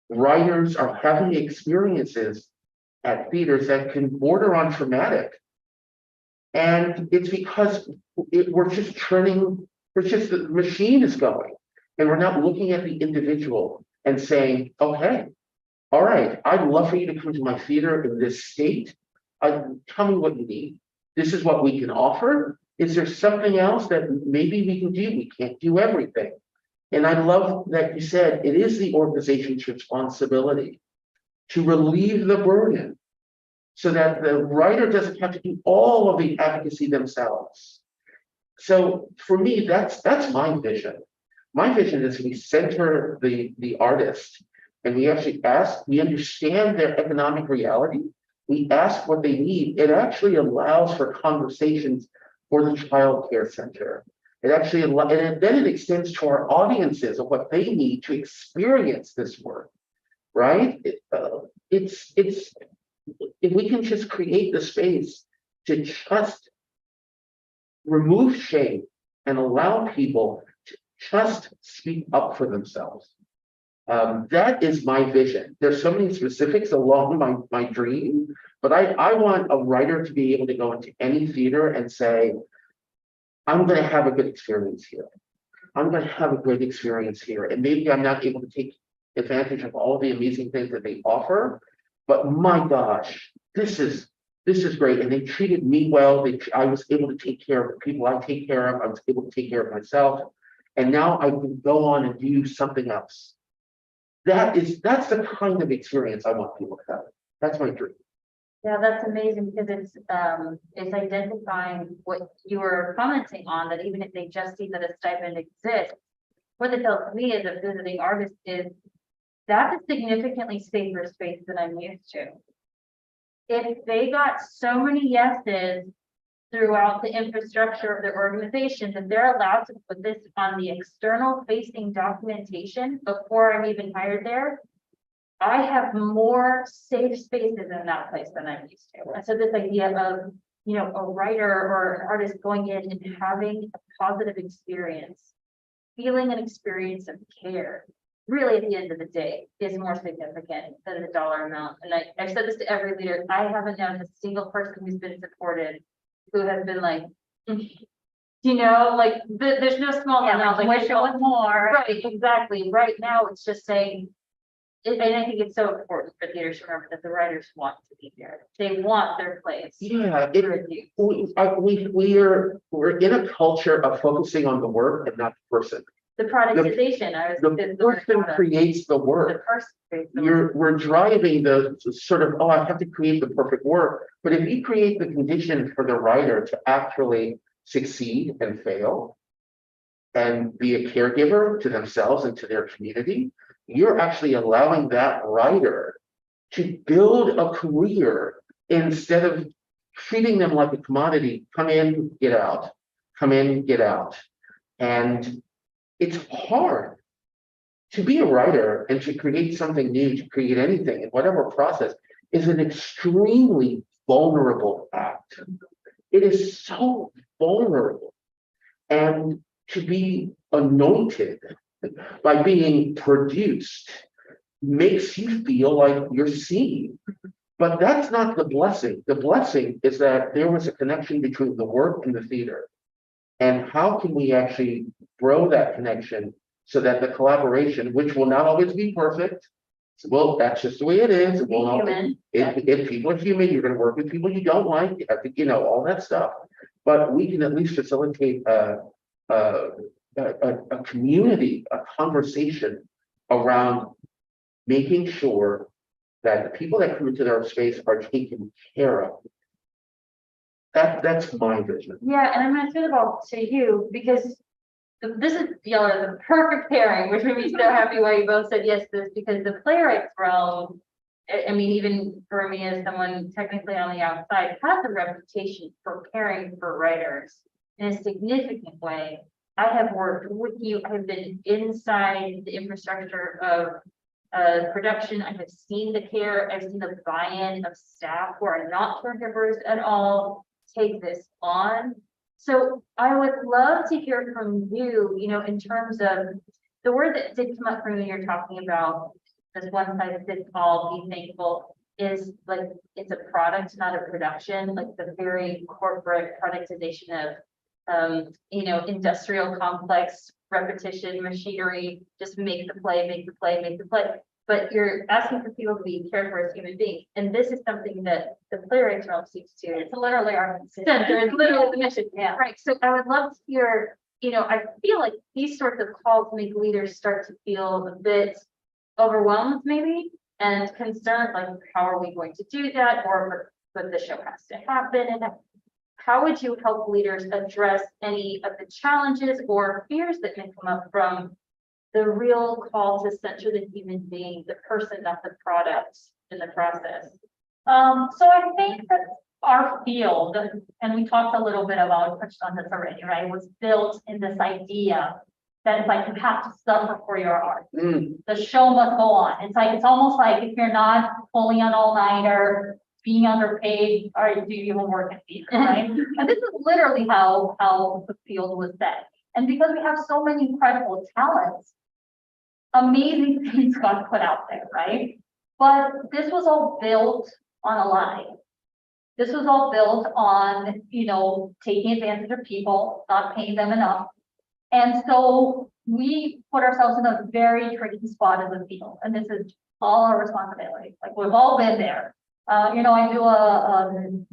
writers are having experiences at theaters that can border on traumatic. And it's because we're just turning, the machine is going, and we're not looking at the individual and saying, okay, all right, I'd love for you to come to my theater in this state. Tell me what you need. This is what we can offer. Is there something else that maybe we can do? We can't do everything. And I love that you said it is the organization's responsibility to relieve the burden so that the writer doesn't have to do all of the advocacy themselves. So for me, that's my vision. My vision is we center the artist, and we actually we understand their economic reality. We ask what they need. It actually allows for conversations for the child care center. It actually, and then it extends to our audiences of what they need to experience this work, right? It's if we can just create the space to just remove shame and allow people to just speak up for themselves. That is my vision. There's so many specifics along my dream, but I want a writer to be able to go into any theater and say, I'm going to have a good experience here. I'm going to have a great experience here. And maybe I'm not able to take advantage of all the amazing things that they offer, but my gosh, this is great. And they treated me well. I was able to take care of the people I take care of. I was able to take care of myself. And now I can go on and do something else. That's the kind of experience I want people to have. That's my dream. Yeah, that's amazing, because it's identifying what you were commenting on, that even if they just see that a stipend exists, what it tells me as a visiting artist is that's a significantly safer space than I'm used to. If they got so many yeses throughout the infrastructure of their organization, that they're allowed to put this on the external facing documentation before I'm even hired there, I have more safe spaces in that place than I used to. And so this idea of, a writer or an artist going in and having a positive experience, feeling an experience of care, really at the end of the day is more significant than the dollar amount. And I've said this to every leader. I haven't known a single person who's been supported who has been like, there's no small amount. Like, wish it was more. right, exactly. Right now, it's just saying, and I think it's so important for leaders to remember that the writers want to be there. They want their place. Yeah, Review. we're in a culture of focusing on the work and not the person. The productization, The person creates the the work. person creates the work. We're driving the sort of, oh, I have to create the perfect work. But if you create the conditions for the writer to actually succeed and fail and be a caregiver to themselves and to their community, you're actually allowing that writer to build a career instead of treating them like a commodity. Come in, get out. Come in, get out. And it's hard to be a writer and to create something new, to create anything in whatever process is an extremely vulnerable act. It is so vulnerable. And to be anointed by being produced makes you feel like you're seen. But that's not the blessing. The blessing is that there was a connection between the work and the theater. And how can we actually grow that connection so that the collaboration, which will not always be perfect, well, that's just the way it is. It will not, if people are human, you're going to work with people you don't like, you have to, all that stuff. But we can at least facilitate a community, a conversation around making sure that the people that come into their space are taken care of. That's my vision. Yeah, and I'm gonna throw the ball to you because this is the perfect pairing, which made me so happy why you both said yes to this, because the playwrights realm, I mean, even for me as someone technically on the outside, has a reputation for caring for writers in a significant way. I have worked with you, I have been inside the infrastructure of production. I have seen the care, I've seen the buy-in of staff who are not caregivers at all take this on. So I would love to hear from you, in terms of the word that did come up for me, you're talking about this one size fits all, be thankful, is like it's a product, not a production, like the very corporate productization of industrial complex repetition, machinery, just make the play, make the play, make the play. But you're asking for people to be cared for as human beings. And this is something that the playwrights realm seeks to. It's literally our center, it's literally the mission. Yeah. Right. So I would love to hear, I feel like these sorts of calls make leaders start to feel a bit overwhelmed maybe and concerned, like, how are we going to do that? Or but the show has to happen. And how would you help leaders address any of the challenges or fears that may come up from the real call to center the human being, the person, not the product in the process? So I think that our field, and we talked a little bit about, touched on this already, right, was built in this idea that it's like you have to suffer for your art. The show must go on. It's almost like if you're not pulling an all-nighter, being underpaid, or do you even work in theater, right? And this is literally how the field was set. And because we have so many incredible talents, amazing things got put out there, right? But this was all built on a lie. This was all built on, taking advantage of people, not paying them enough. And so we put ourselves in a very tricky spot as a field, and this is all our responsibility. Like, we've all been there. I do a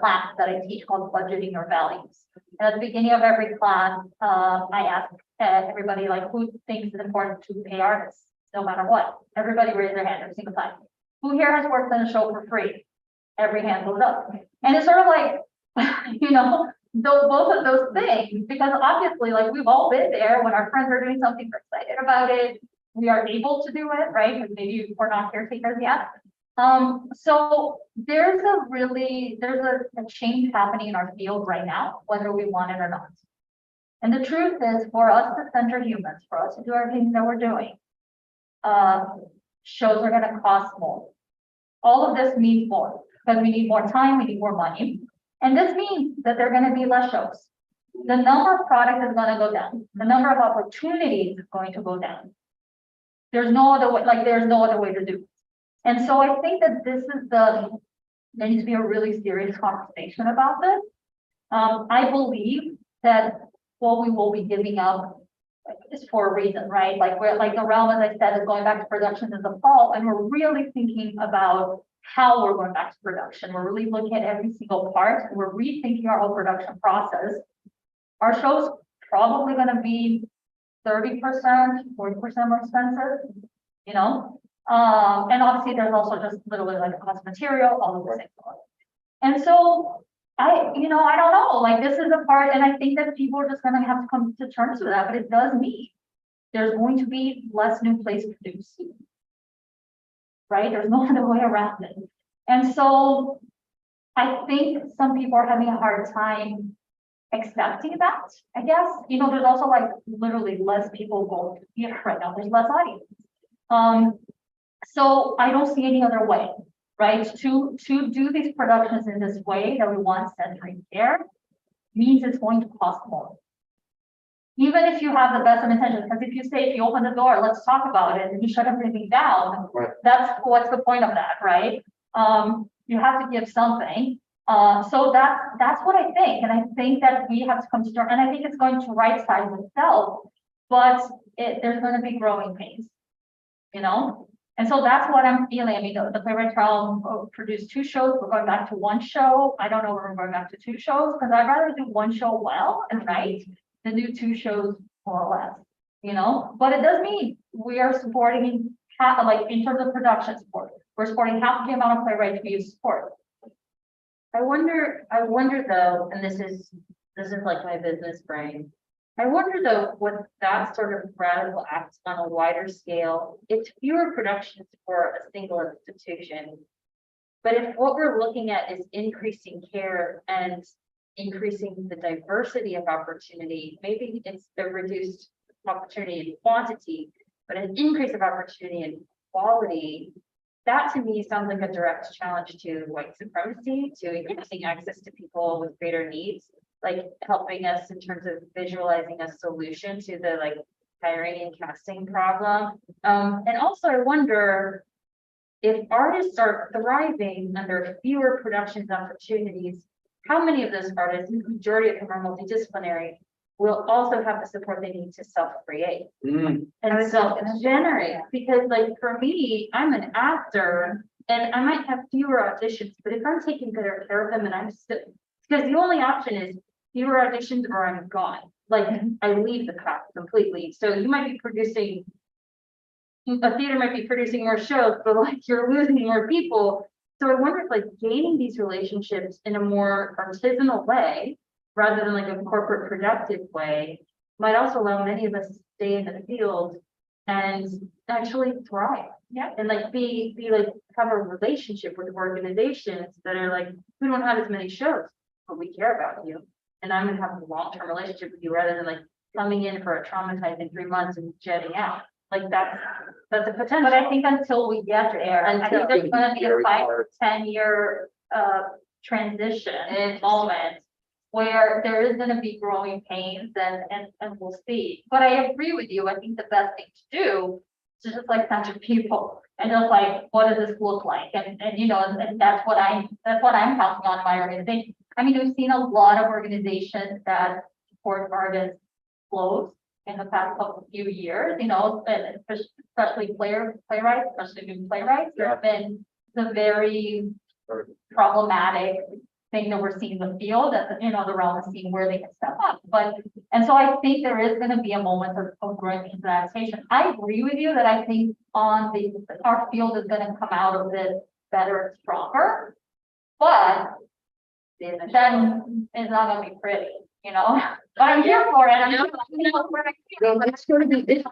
class that I teach called Budgeting Your Values. And at the beginning of every class, I ask everybody, like, who thinks it's important to pay artists, no matter what. Everybody raise their hand every single time. Who here has worked on a show for free? Every hand goes up. And it's sort of like, both of those things, because obviously, like, we've all been there when our friends are doing something, we're excited about it. We are able to do it, right? Because maybe we're not caretakers yet. So there's a change happening in our field right now, whether we want it or not. And the truth is, for us to center humans, for us to do everything that we're doing, shows are gonna cost more. All of this means more, because we need more time, we need more money. And this means that there are gonna be less shows. The number of products is gonna go down, the number of opportunities is going to go down. There's no other way, like, there's no other way to do it. And so I think that there needs to be a really serious conversation about this. I believe that what we will be giving up is for a reason, right? Like, we're like the realm, as I said, is going back to production in the fall, and we're really thinking about how we're going back to production. We're really looking at every single part. We're rethinking our whole production process. Our show's probably gonna be 30%, 40% more expensive, you know? And obviously there's also just literally like the cost of material, all of the things. And so I don't know, like, this is a part, and I think that people are just gonna have to come to terms with that, but it does mean there's going to be less new plays produced. Right? There's no other way around it. And so I think some people are having a hard time accepting that, I guess. There's also like literally less people going to theater right now. There's less audience. So I don't see any other way, right? To do these productions in this way that we want centering care means it's going to cost more. Even if you have the best of intentions, because if you open the door, let's talk about it, and you shut everything down, Right. that's what's the point of that, right? You have to give something. So that's what I think. And I think that we have to come to terms, and I think it's going to right size itself, but there's going to be growing pains, And so that's what I'm feeling. I mean, the Playwright Trial produced 2 shows. We're going back to 1 show. I don't know if we're going back to 2 shows, because I'd rather do 1 show well and right than do 2 shows more or less, But it does mean we are supporting half, like in terms of production support, we're supporting half the amount of playwrights we use support. I wonder though, and this is like my business brain. I wonder though, what that sort of radical act on a wider scale, it's fewer productions for a single institution. But if what we're looking at is increasing care and increasing the diversity of opportunity, maybe it's a reduced opportunity in quantity, but an increase of opportunity in quality, that to me sounds like a direct challenge to white supremacy, to increasing access to people with greater needs, like helping us in terms of visualizing a solution to the like hiring and casting problem. And also I wonder if artists are thriving under fewer productions opportunities, how many of those artists, the majority of them are multidisciplinary, will also have the support they need to self-create and self-generate? Because like for me, I'm an actor and I might have fewer auditions, but if I'm taking better care of them and I'm still, because the only option is fewer auditions or I'm gone. Like I leave the craft completely. So you might be producing, a theater might be producing more shows, but like you're losing more people. So I wonder if like gaining these relationships in a more artisanal way, rather than like a corporate productive way, might also allow many of us to stay in the field and actually thrive. Yeah. And like be like have a relationship with organizations that are like, we don't have as many shows, but we care about you. And I'm gonna have a long-term relationship with you rather than like coming in for a traumatizing 3 months and jetting out. Like that's a potential. But I think until we get there, I think there's going to be a 5 to 10 year transition moment where there is going to be growing pains, and we'll see. But I agree with you. I think the best thing to do is just like touch people and just like, what does this look like? And that's what I'm counting on in my organization. I mean, we've seen a lot of organizations that support artists close in the past few years, especially playwrights, especially new playwrights. There's been the very problematic thing that we're seeing in the field, that the realm is seeing where they can step up. And so I think there is going to be a moment of growing implementation. I agree with you that I think our field is going to come out of this better and stronger, but then it's not going to be pretty. But I'm here for it. It's going to be.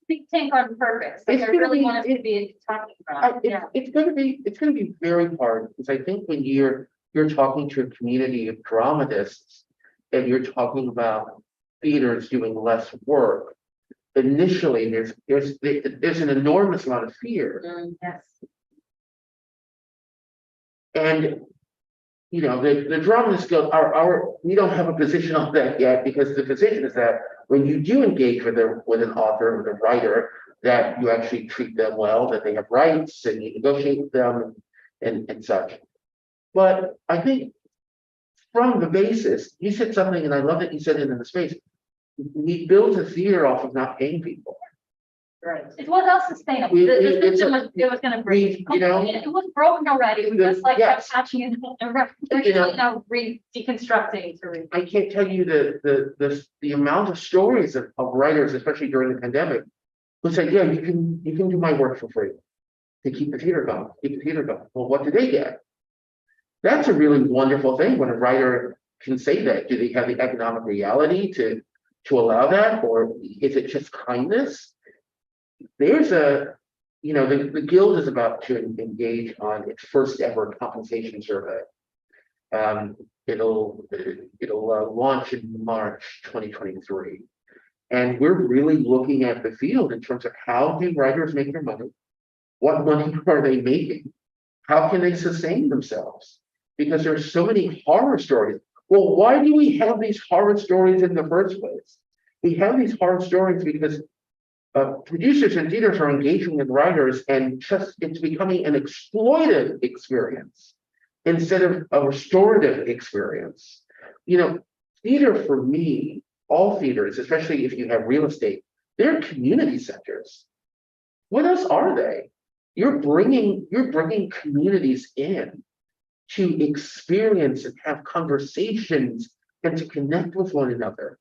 Think tank on purpose. Like I really want us to be talking about. It's going to be very hard, because I think when you're talking to a community of dramatists and you're talking about theaters doing less work, initially there's an enormous amount of fear. Yes. And, you know, the dramatists go, we don't have a position on that yet, because the position is that when you do engage with an author, with a writer, that you actually treat them well, that they have rights and you negotiate with them and such. But I think from the basis, you said something, and I love that you said it in the space. We built a theater off of not paying people. Right. It was unsustainable. We- The it's system a- was, it was gonna break. you know- It was broken already. We just like kept Yes. patching it. You know- Now, Deconstructing to read. I can't tell you the amount of stories of writers, especially during the pandemic, who said, yeah, you can do my work for free to keep the theater going, Well, what do they get? That's a really wonderful thing when a writer can say that. Do they have the economic reality to allow that, or is it just kindness? There's the Guild is about to engage on its first ever compensation survey. It'll launch in March 2023. And we're really looking at the field in terms of how do writers make their money? What money are they making? How can they sustain themselves? Because there's so many horror stories. Well, why do we have these horror stories in the first place? We have these horror stories because producers and theaters are engaging with writers, and just it's becoming an exploitive experience instead of a restorative experience. You know, theater for me, all theaters, especially if you have real estate, they're community centers. What else are they? You're bringing communities in to experience and have conversations and to connect with one another.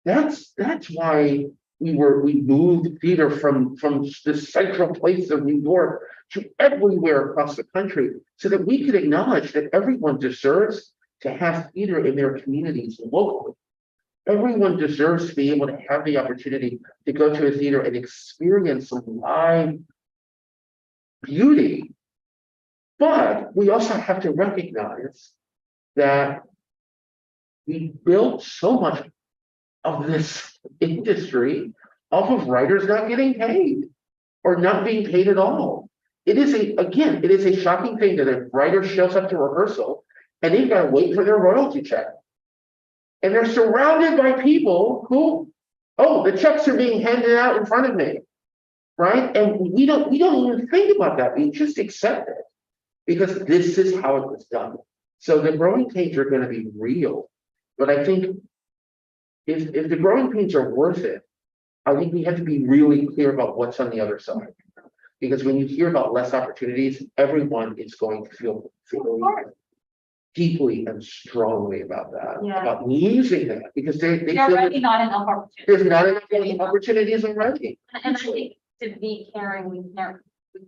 That's why we moved theater from the central place of New York to everywhere across the country, so that we could acknowledge that everyone deserves to have theater in their communities locally. Everyone deserves to be able to have the opportunity to go to a theater and experience some live beauty. But we also have to recognize that we built so much of this industry off of writers not getting paid or not being paid at all. It is a shocking thing that a writer shows up to rehearsal and they've got to wait for their royalty check. And they're surrounded by people who, oh, the checks are being handed out in front of me, right? And we don't even think about that. We just accept it because this is how it was done. So the growing pains are going to be real, but I think if the growing pains are worth it, I think we have to be really clear about what's on the other side. Because when you hear about less opportunities, everyone is going to feel deeply and strongly about that, Yeah. about losing that, because they There feel are that already not enough opportunities. there's not enough opportunities already. And I think to be caring, we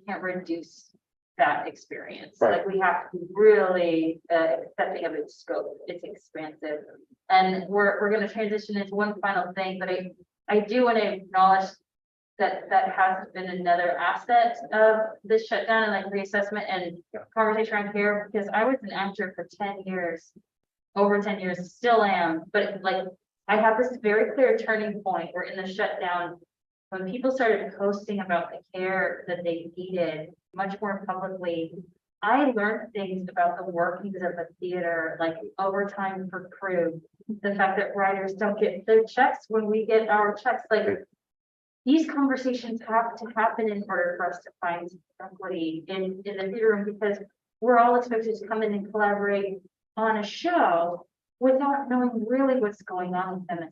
can't reduce that experience. Right. Like we have to be really accepting of its scope. It's expansive. And we're going to transition into one final thing, but I do want to acknowledge that has been another aspect of this shutdown and like reassessment and conversation around here, because I was an actor for 10 years, over 10 years, still am, but like I have this very clear turning point where in the shutdown, when people started posting about the care that they needed much more publicly, I learned things about the workings of the theater, like overtime for crew, the fact that writers don't get their checks when we get our checks, like these conversations have to happen in order for us to find equity in the theater room, because we're all expected to come in and collaborate on a show without knowing really what's going on with them as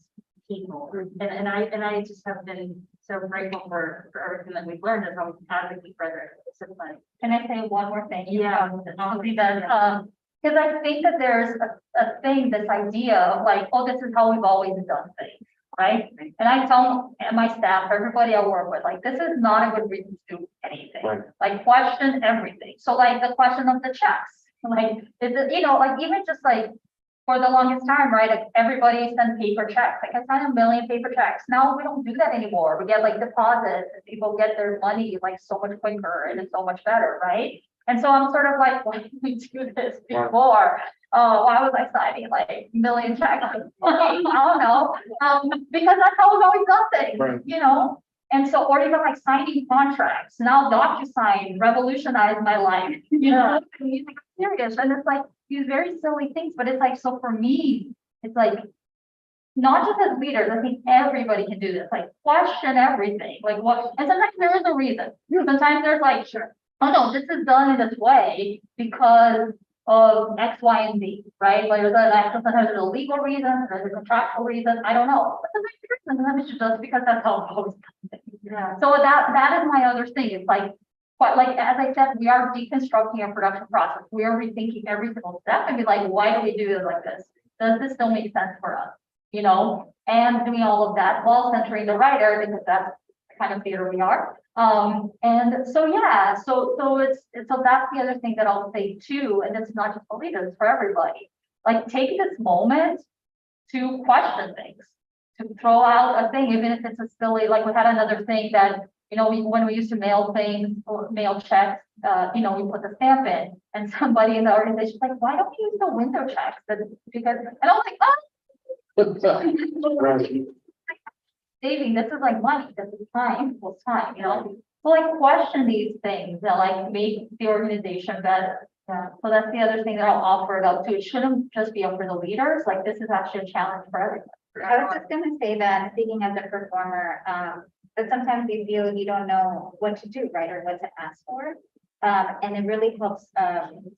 people. And I just have been so grateful for everything that we've learned as we advocate for their discipline. Can I say one more thing? Yeah. Because I think that there's a thing, this idea of like, oh, this is how we've always done things, right? And I tell my staff, everybody I work with, like, this is not a good reason to do anything. Right. Like, question everything. So like the question of the checks, like, is it, like even just like for the longest time, right? Like everybody sent paper checks. Like I signed a million paper checks. Now we don't do that anymore. We get like deposits and people get their money like so much quicker and it's so much better, right? And so I'm sort of like, why didn't we do this before? Oh, why was I signing like a million checks? I don't know, because that's how we've always done things, Right. you know? And so, or even like signing contracts, now DocuSign revolutionized my life, you know? And he's like, serious, and it's like these very silly things, but it's like, so for me, it's like, not just as leaders, I think everybody can do this, like question everything, like what, and sometimes there is a reason. Sometimes there's like, sure, oh no, this is done in this way because of X, Y, and Z, right? Like sometimes there's a legal reason, there's a contractual reason, I don't know. But sometimes it's just because that's how it's always done. Yeah. So that is my other thing, it's like, but like, as I said, we are deconstructing our production process, we are rethinking every single step and be like, why do we do it like this? Does this still make sense for us? You know, and doing all of that while centering the writer, because that's the kind of theater we are. And so, yeah, so that's the other thing that I'll say too, and it's not just for leaders, it's for everybody. Like, take this moment to question things, to throw out a thing, even if it's a silly, like we had another thing that, you know, when we used to mail things or mail checks, you know, we put the stamp in, and somebody in the organization was like, why don't we use the window checks? Because, and I was like, oh, Right. saving, this is like money, this is time, equals time, you know? So like question these things that like make the organization better. Yeah, so that's the other thing that I'll offer it up to. It shouldn't just be up for the leaders, like this is actually a challenge for everyone. I was just gonna say that, speaking as a performer, that sometimes you feel you don't know what to do, right, or what to ask for. And it really helps.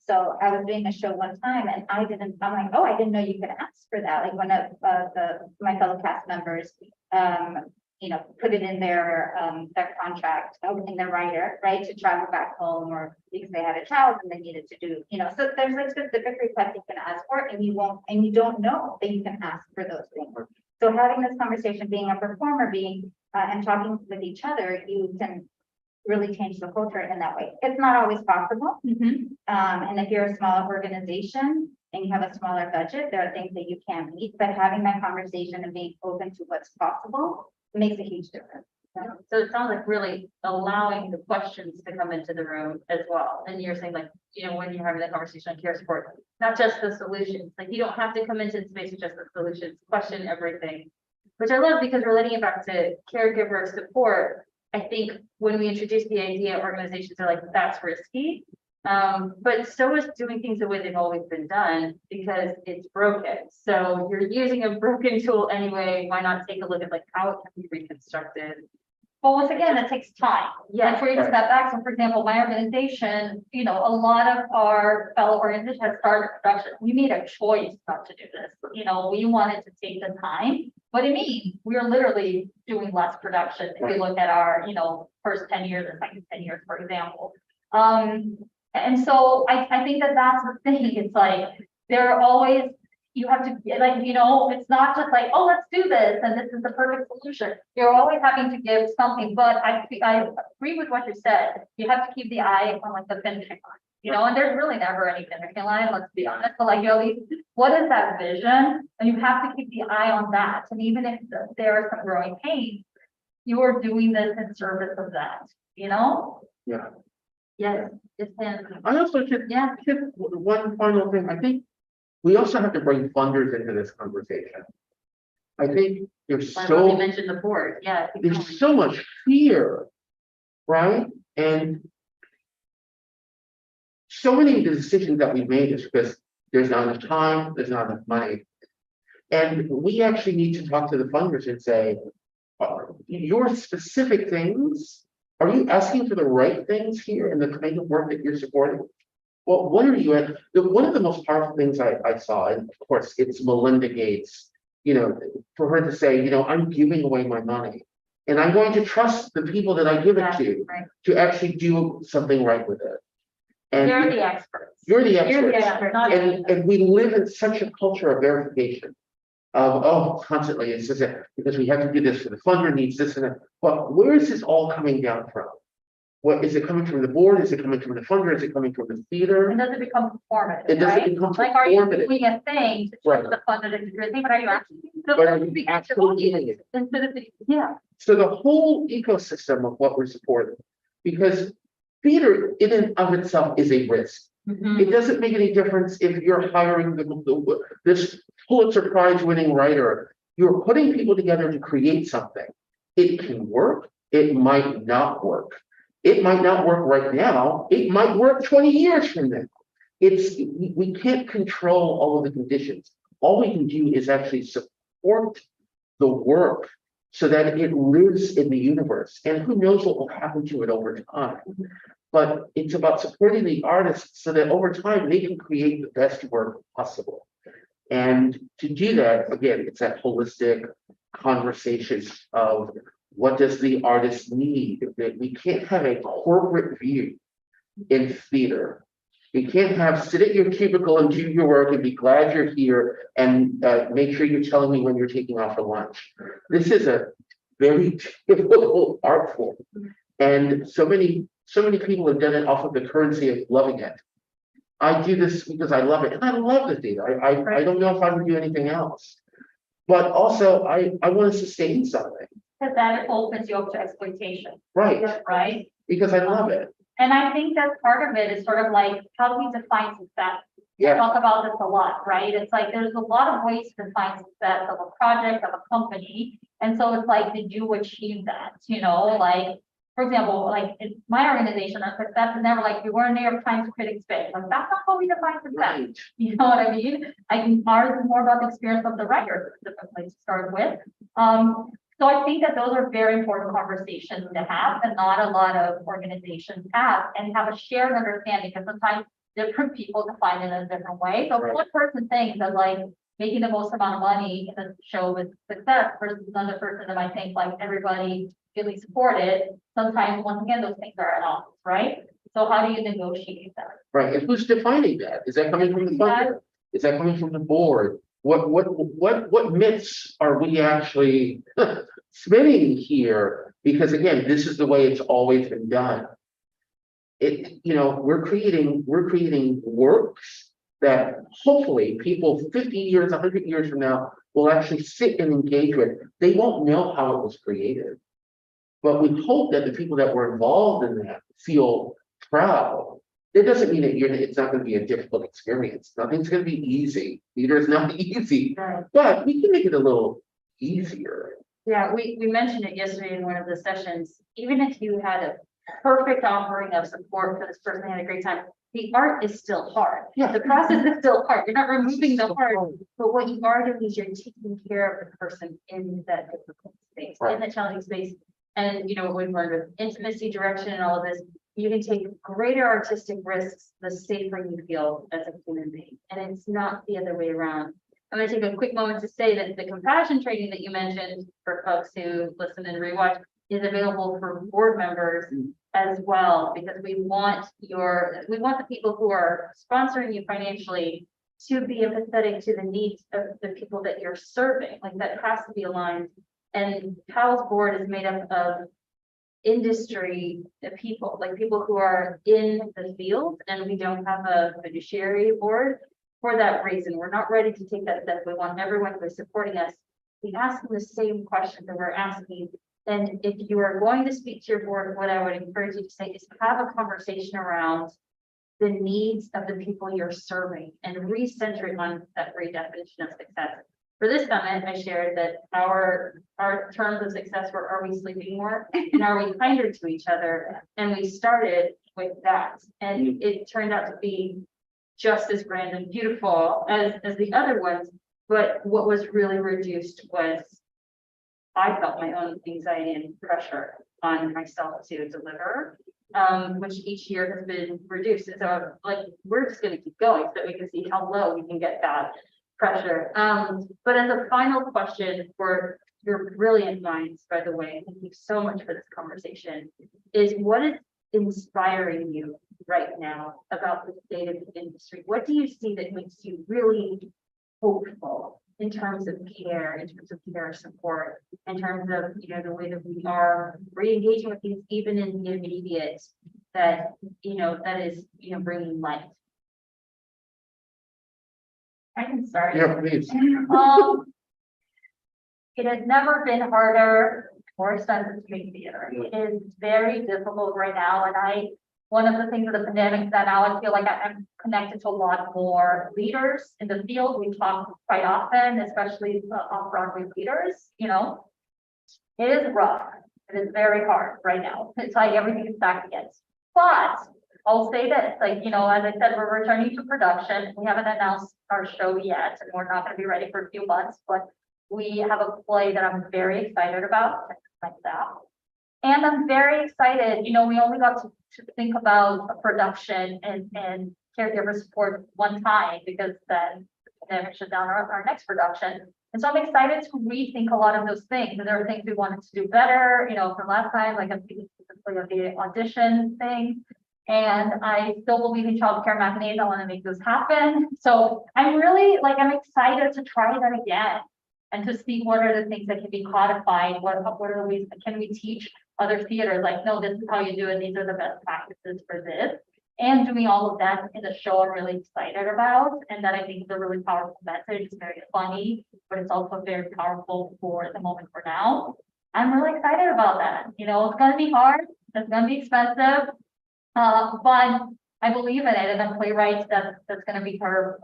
So I was doing a show one time and I'm like, oh, I didn't know you could ask for that. Like one of my fellow cast members, you know, put it in their contract, in their writer, right, to travel back home, or because they had a child and they needed to do, you know, so there's like specific requests you can ask for, and you don't know that you can ask for those things. So having this conversation, being a performer, and talking with each other, you can really change the culture in that way. It's not always possible. And if you're a smaller organization and you have a smaller budget, there are things that you can't meet, but having that conversation and being open to what's possible makes a huge difference. So it sounds like really allowing the questions to come into the room as well. And you're saying like, you know, when you're having the conversation on care support, not just the solutions, like you don't have to come into the space with just the solutions, question everything, which I love because we're letting it back to caregiver support. I think when we introduce the idea, organizations are like, that's risky. But so is doing things the way they've always been done because it's broken. So you're using a broken tool anyway. Why not take a look at like how it can be reconstructed? But once again, it takes time. Yeah. And for you to step back. So for example, my organization, you know, a lot of our fellow organizations have started production. We made a choice not to do this. You know, we wanted to take the time, but it means we're literally doing less production. If you look at our, you know, first 10 years or second 10 years, for example. And so I think that that's the thing. It's like, there are always, you have to, like, you know, it's not just like, oh, let's do this, and this is the perfect solution. You're always having to give something, but I agree with what you said. You have to keep the eye on like the finishing line, you know, and there's really never any finishing line, let's be honest, but like, you know, what is that vision? And you have to keep the eye on that. And even if there are some growing pains, you are doing this in service of that, you know? Yeah. Yes, it's been, I also should, yeah. one final thing. I think we also have to bring funders into this conversation. I think there's I already so, mentioned the board, yeah. there's so much fear, right? And so many of the decisions that we made is because there's not enough time, there's not enough money. And we actually need to talk to the funders and say, your specific things, are you asking for the right things here in the kind of work that you're supporting? Well, what are you at? One of the most powerful things I saw, and of course, it's Melinda Gates, you know, for her to say, you know, I'm giving away my money and I'm going to trust the people that I give it to actually do something right with it. And You're the experts. you're the You're the experts. expert, not me. And we live in such a culture of verification. Constantly, it's just that because we have to do this for the funder needs this and that. But where is this all coming down from? What is it coming from the board? Is it coming from the funder? Is it coming from the theater? And does it become performative, It doesn't right? become Like, are you performative. doing a thing to Right. show the funder to do a thing, but are you actually? But are you actually doing it? Instead of, yeah. So the whole ecosystem of what we're supporting, because theater in and of itself is a risk. Mhm. It doesn't make any difference if you're hiring this Pulitzer Prize winning writer. You're putting people together to create something. It can work. It might not work. It might not work right now. It might work 20 years from now. We can't control all of the conditions. All we can do is actually support the work so that it lives in the universe. And who knows what will happen to it over time. But it's about supporting the artists so that over time they can create the best work possible. And to do that, again, it's that holistic conversation of what does the artist need? That we can't have a corporate view in theater. You can't have sit at your cubicle and do your work and be glad you're here and make sure you're telling me when you're taking off for lunch. This is a very difficult art form. And so many people have done it off of the currency of loving it. I do this because I love it, and I love the theater. I don't know if I would do anything else. But also, I want to sustain something. Because that opens you up to exploitation, Right, right? because I love it. And I think that's part of it is sort of like, how do we define success? We Yeah, talk about this a lot, right? It's like, there's a lot of ways to define success of a project, of a company. And so it's like, did you achieve that? Like, for example, like in my organization, our success is never like, we were a New York Times Critics Pick. Like, that's not how we define success. right. You know what I mean? Ours is more about the experience of the writer, specifically to start with. So I think that those are very important conversations to have that not a lot of organizations have and have a shared understanding, because sometimes different people define it in a different way. So if Right. one person thinks that like making the most amount of money in a show is success versus another person that might think like everybody feeling supported, sometimes once again, those things are at odds, right? So how do you negotiate that? Right, and who's defining that? Is that coming from the funder? Is that coming from the board? What myths are we actually spinning here? Because again, this is the way it's always been done. We're creating works that hopefully people 50 years, 100 years from now will actually sit and engage with. They won't know how it was created. But we hope that the people that were involved in that feel proud. That doesn't mean that it's not going to be a difficult experience. Nothing's going to be easy. Theater is not easy, Right. but we can make it a little easier. Yeah, we mentioned it yesterday in one of the sessions. Even if you had a perfect offering of support for this person, had a great time, the art is still hard. Yeah. The process is still hard. You're not removing the hard, but what you are doing is you're taking care of the person in that difficult space, in the challenging space. And what we've learned with intimacy, direction, and all of this, you can take greater artistic risks the safer you feel as a human being. And it's not the other way around. I'm going to take a quick moment to say that the compassion training that you mentioned for folks who listen and rewatch is available for board members as well, because we want the people who are sponsoring you financially to be empathetic to the needs of the people that you're serving. Like, that has to be aligned. And PAAL's board is made up of industry people, like people who are in the field, and we don't have a fiduciary board for that reason. We're not ready to take that step. We want everyone who is supporting us to be asking the same questions that we're asking. And if you are going to speak to your board, what I would encourage you to say is have a conversation around the needs of the people you're serving and recenter it on that redefinition of success. For this summit, I shared that our terms of success were, are we sleeping more and are we kinder to each other? And we started with that, and it turned out to be just as grand and beautiful as the other ones. But what was really reduced was I felt my own anxiety and pressure on myself to deliver, which each year has been reduced. And so like, we're just going to keep going so that we can see how low we can get that pressure. But as a final question for your brilliant minds, by the way, thank you so much for this conversation, is what is inspiring you right now about the state of the industry? What do you see that makes you really hopeful in terms of care, in terms of care support, in terms of the way that we are re-engaging with these, even in the immediate, that that is bringing light? I can start. Yeah, please. It has never been harder or expensive to make theater. It is very difficult right now, and I one of the things of the pandemic that now I feel like I'm connected to a lot more leaders in the field. We talk quite often, especially off-Broadway leaders, you know. It is rough. It is very hard right now. It's like everything is back against. But I'll say this, like, you know, as I said, we're returning to production. We haven't announced our show yet, and we're not going to be ready for a few months, but we have a play that I'm very excited about, like that. And I'm very excited, you know, we only got to think about a production and caregiver support one time because then the pandemic shut down our next production. And so I'm excited to rethink a lot of those things. And there are things we wanted to do better, you know, from last time, like I'm thinking specifically of the audition thing. And I still believe in childcare matinees. I want to make those happen. So I'm really like, I'm excited to try that again and to see what are the things that can be codified. What are the ways that can we teach other theaters? Like, no, this is how you do it. These are the best practices for this. And doing all of that in the show, I'm really excited about. And that I think is a really powerful message. It's very funny, but it's also very powerful for the moment for now. I'm really excited about that. You know, it's going to be hard. It's going to be expensive. But I believe in it, and the playwright that's going to be her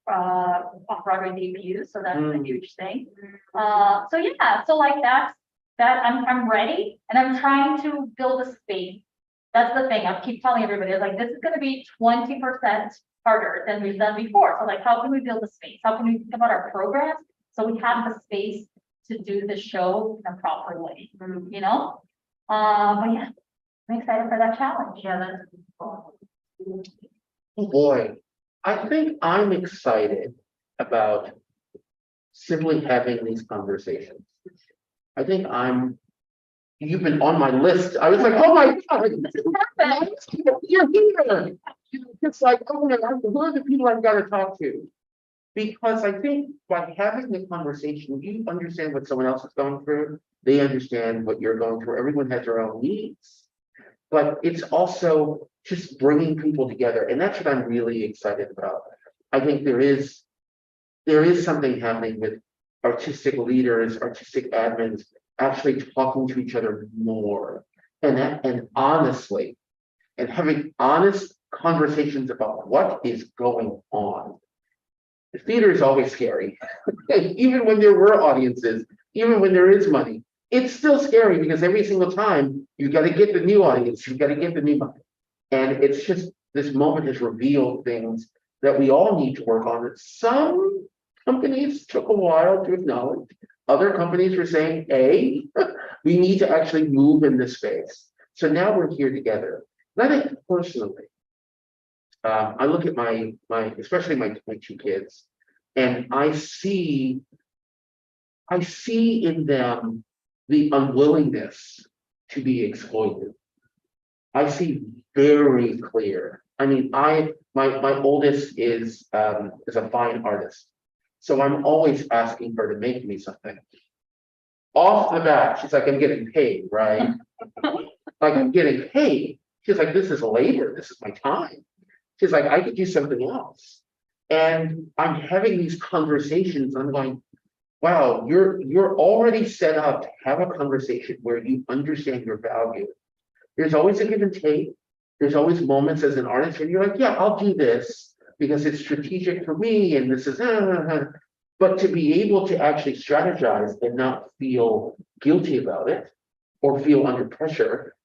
off-Broadway debut, so that's a huge thing. So yeah, so like that I'm ready, and I'm trying to build a space. That's the thing. I keep telling everybody, like this is going to be 20% harder than we've done before. So like, how can we build a space? How can we think about our programs so we have the space to do the show in a proper way? You know, but yeah. I'm excited for that challenge. Yeah, that's cool. Oh boy, I think I'm excited about simply having these conversations. I think you've been on my list. I was like, oh my God, you're here. It's like, oh my God, who are the people I've got to talk to? Because I think by having the conversation, you understand what someone else is going through. They understand what you're going through. Everyone has their own needs. But it's also just bringing people together. And that's what I'm really excited about. I think there is something happening with artistic leaders, artistic admins, actually talking to each other more and honestly, and having honest conversations about what is going on. The theater is always scary. Even when there were audiences, even when there is money. It's still scary because every single time you've got to get the new audience, you've got to get the new money. And it's just, this moment has revealed things that we all need to work on. Some companies took a while to acknowledge. Other companies were saying, hey, we need to actually move in this space. So now we're here together. And I think personally, I look at my especially my two kids, and I see in them the unwillingness to be exploited. I see very clear. I mean, my oldest is a fine artist, so I'm always asking her to make me something. Off the bat, she's like, I'm getting paid, right? Like I'm getting paid. She's like, this is labor. This is my time. She's like, I could do something else. And I'm having these conversations. I'm going, wow, you're already set up to have a conversation where you understand your value. There's always a give and take. There's always moments as an artist where you're like, yeah, I'll do this because it's strategic for me, and this is, but to be able to actually strategize and not feel guilty about it, or feel under pressure,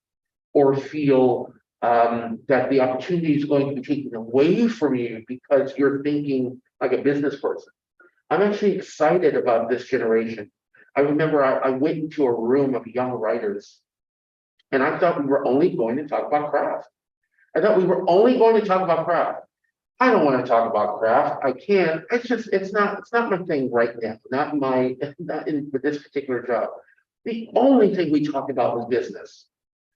or feel that the opportunity is going to be taken away from you because you're thinking like a business person. I'm actually excited about this generation. I remember I went into a room of young writers, and I thought we were only going to talk about craft. I thought we were only going to talk about craft. I don't want to talk about craft. I can't. It's not my thing right now. Not in for this particular job. The only thing we talked about was business.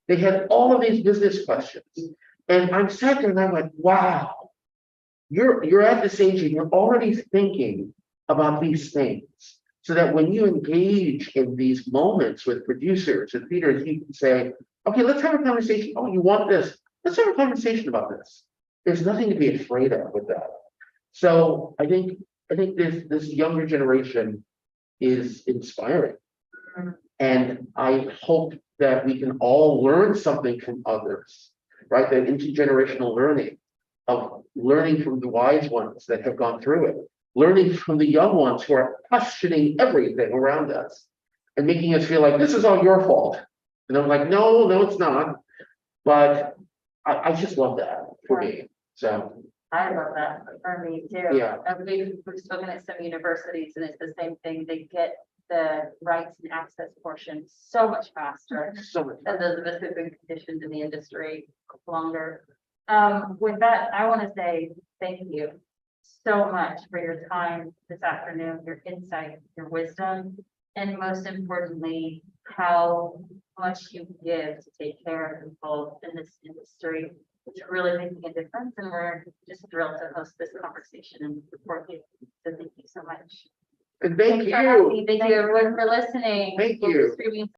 They had all of these business questions, and I'm sat there and I'm like, wow, you're at this age and you're already thinking about these things, so that when you engage in these moments with producers and theaters, you can say, okay, let's have a conversation. Oh, you want this? Let's have a conversation about this. There's nothing to be afraid of with that. So I think this younger generation is inspiring. And I hope that we can all learn something from others. right? That intergenerational learning of learning from the wise ones that have gone through it, learning from the young ones who are questioning everything around us and making us feel like this is all your fault. And I'm like, no, it's not. But I just love that for me. So, I love that for me too. Yeah. We've spoken at some universities and it's the same thing. They get the rights and access portion so much faster. so much fun. And those of us who've been conditioned in the industry longer. With that, I want to say thank you so much for your time this afternoon, your insight, your wisdom, and most importantly, how much you give to take care of people in this industry. It's really making a difference, and we're just thrilled to host this conversation and support you. So thank you so much. And thank Thanks for having you. me. Thank you everyone for listening. Thank We'll be you. streaming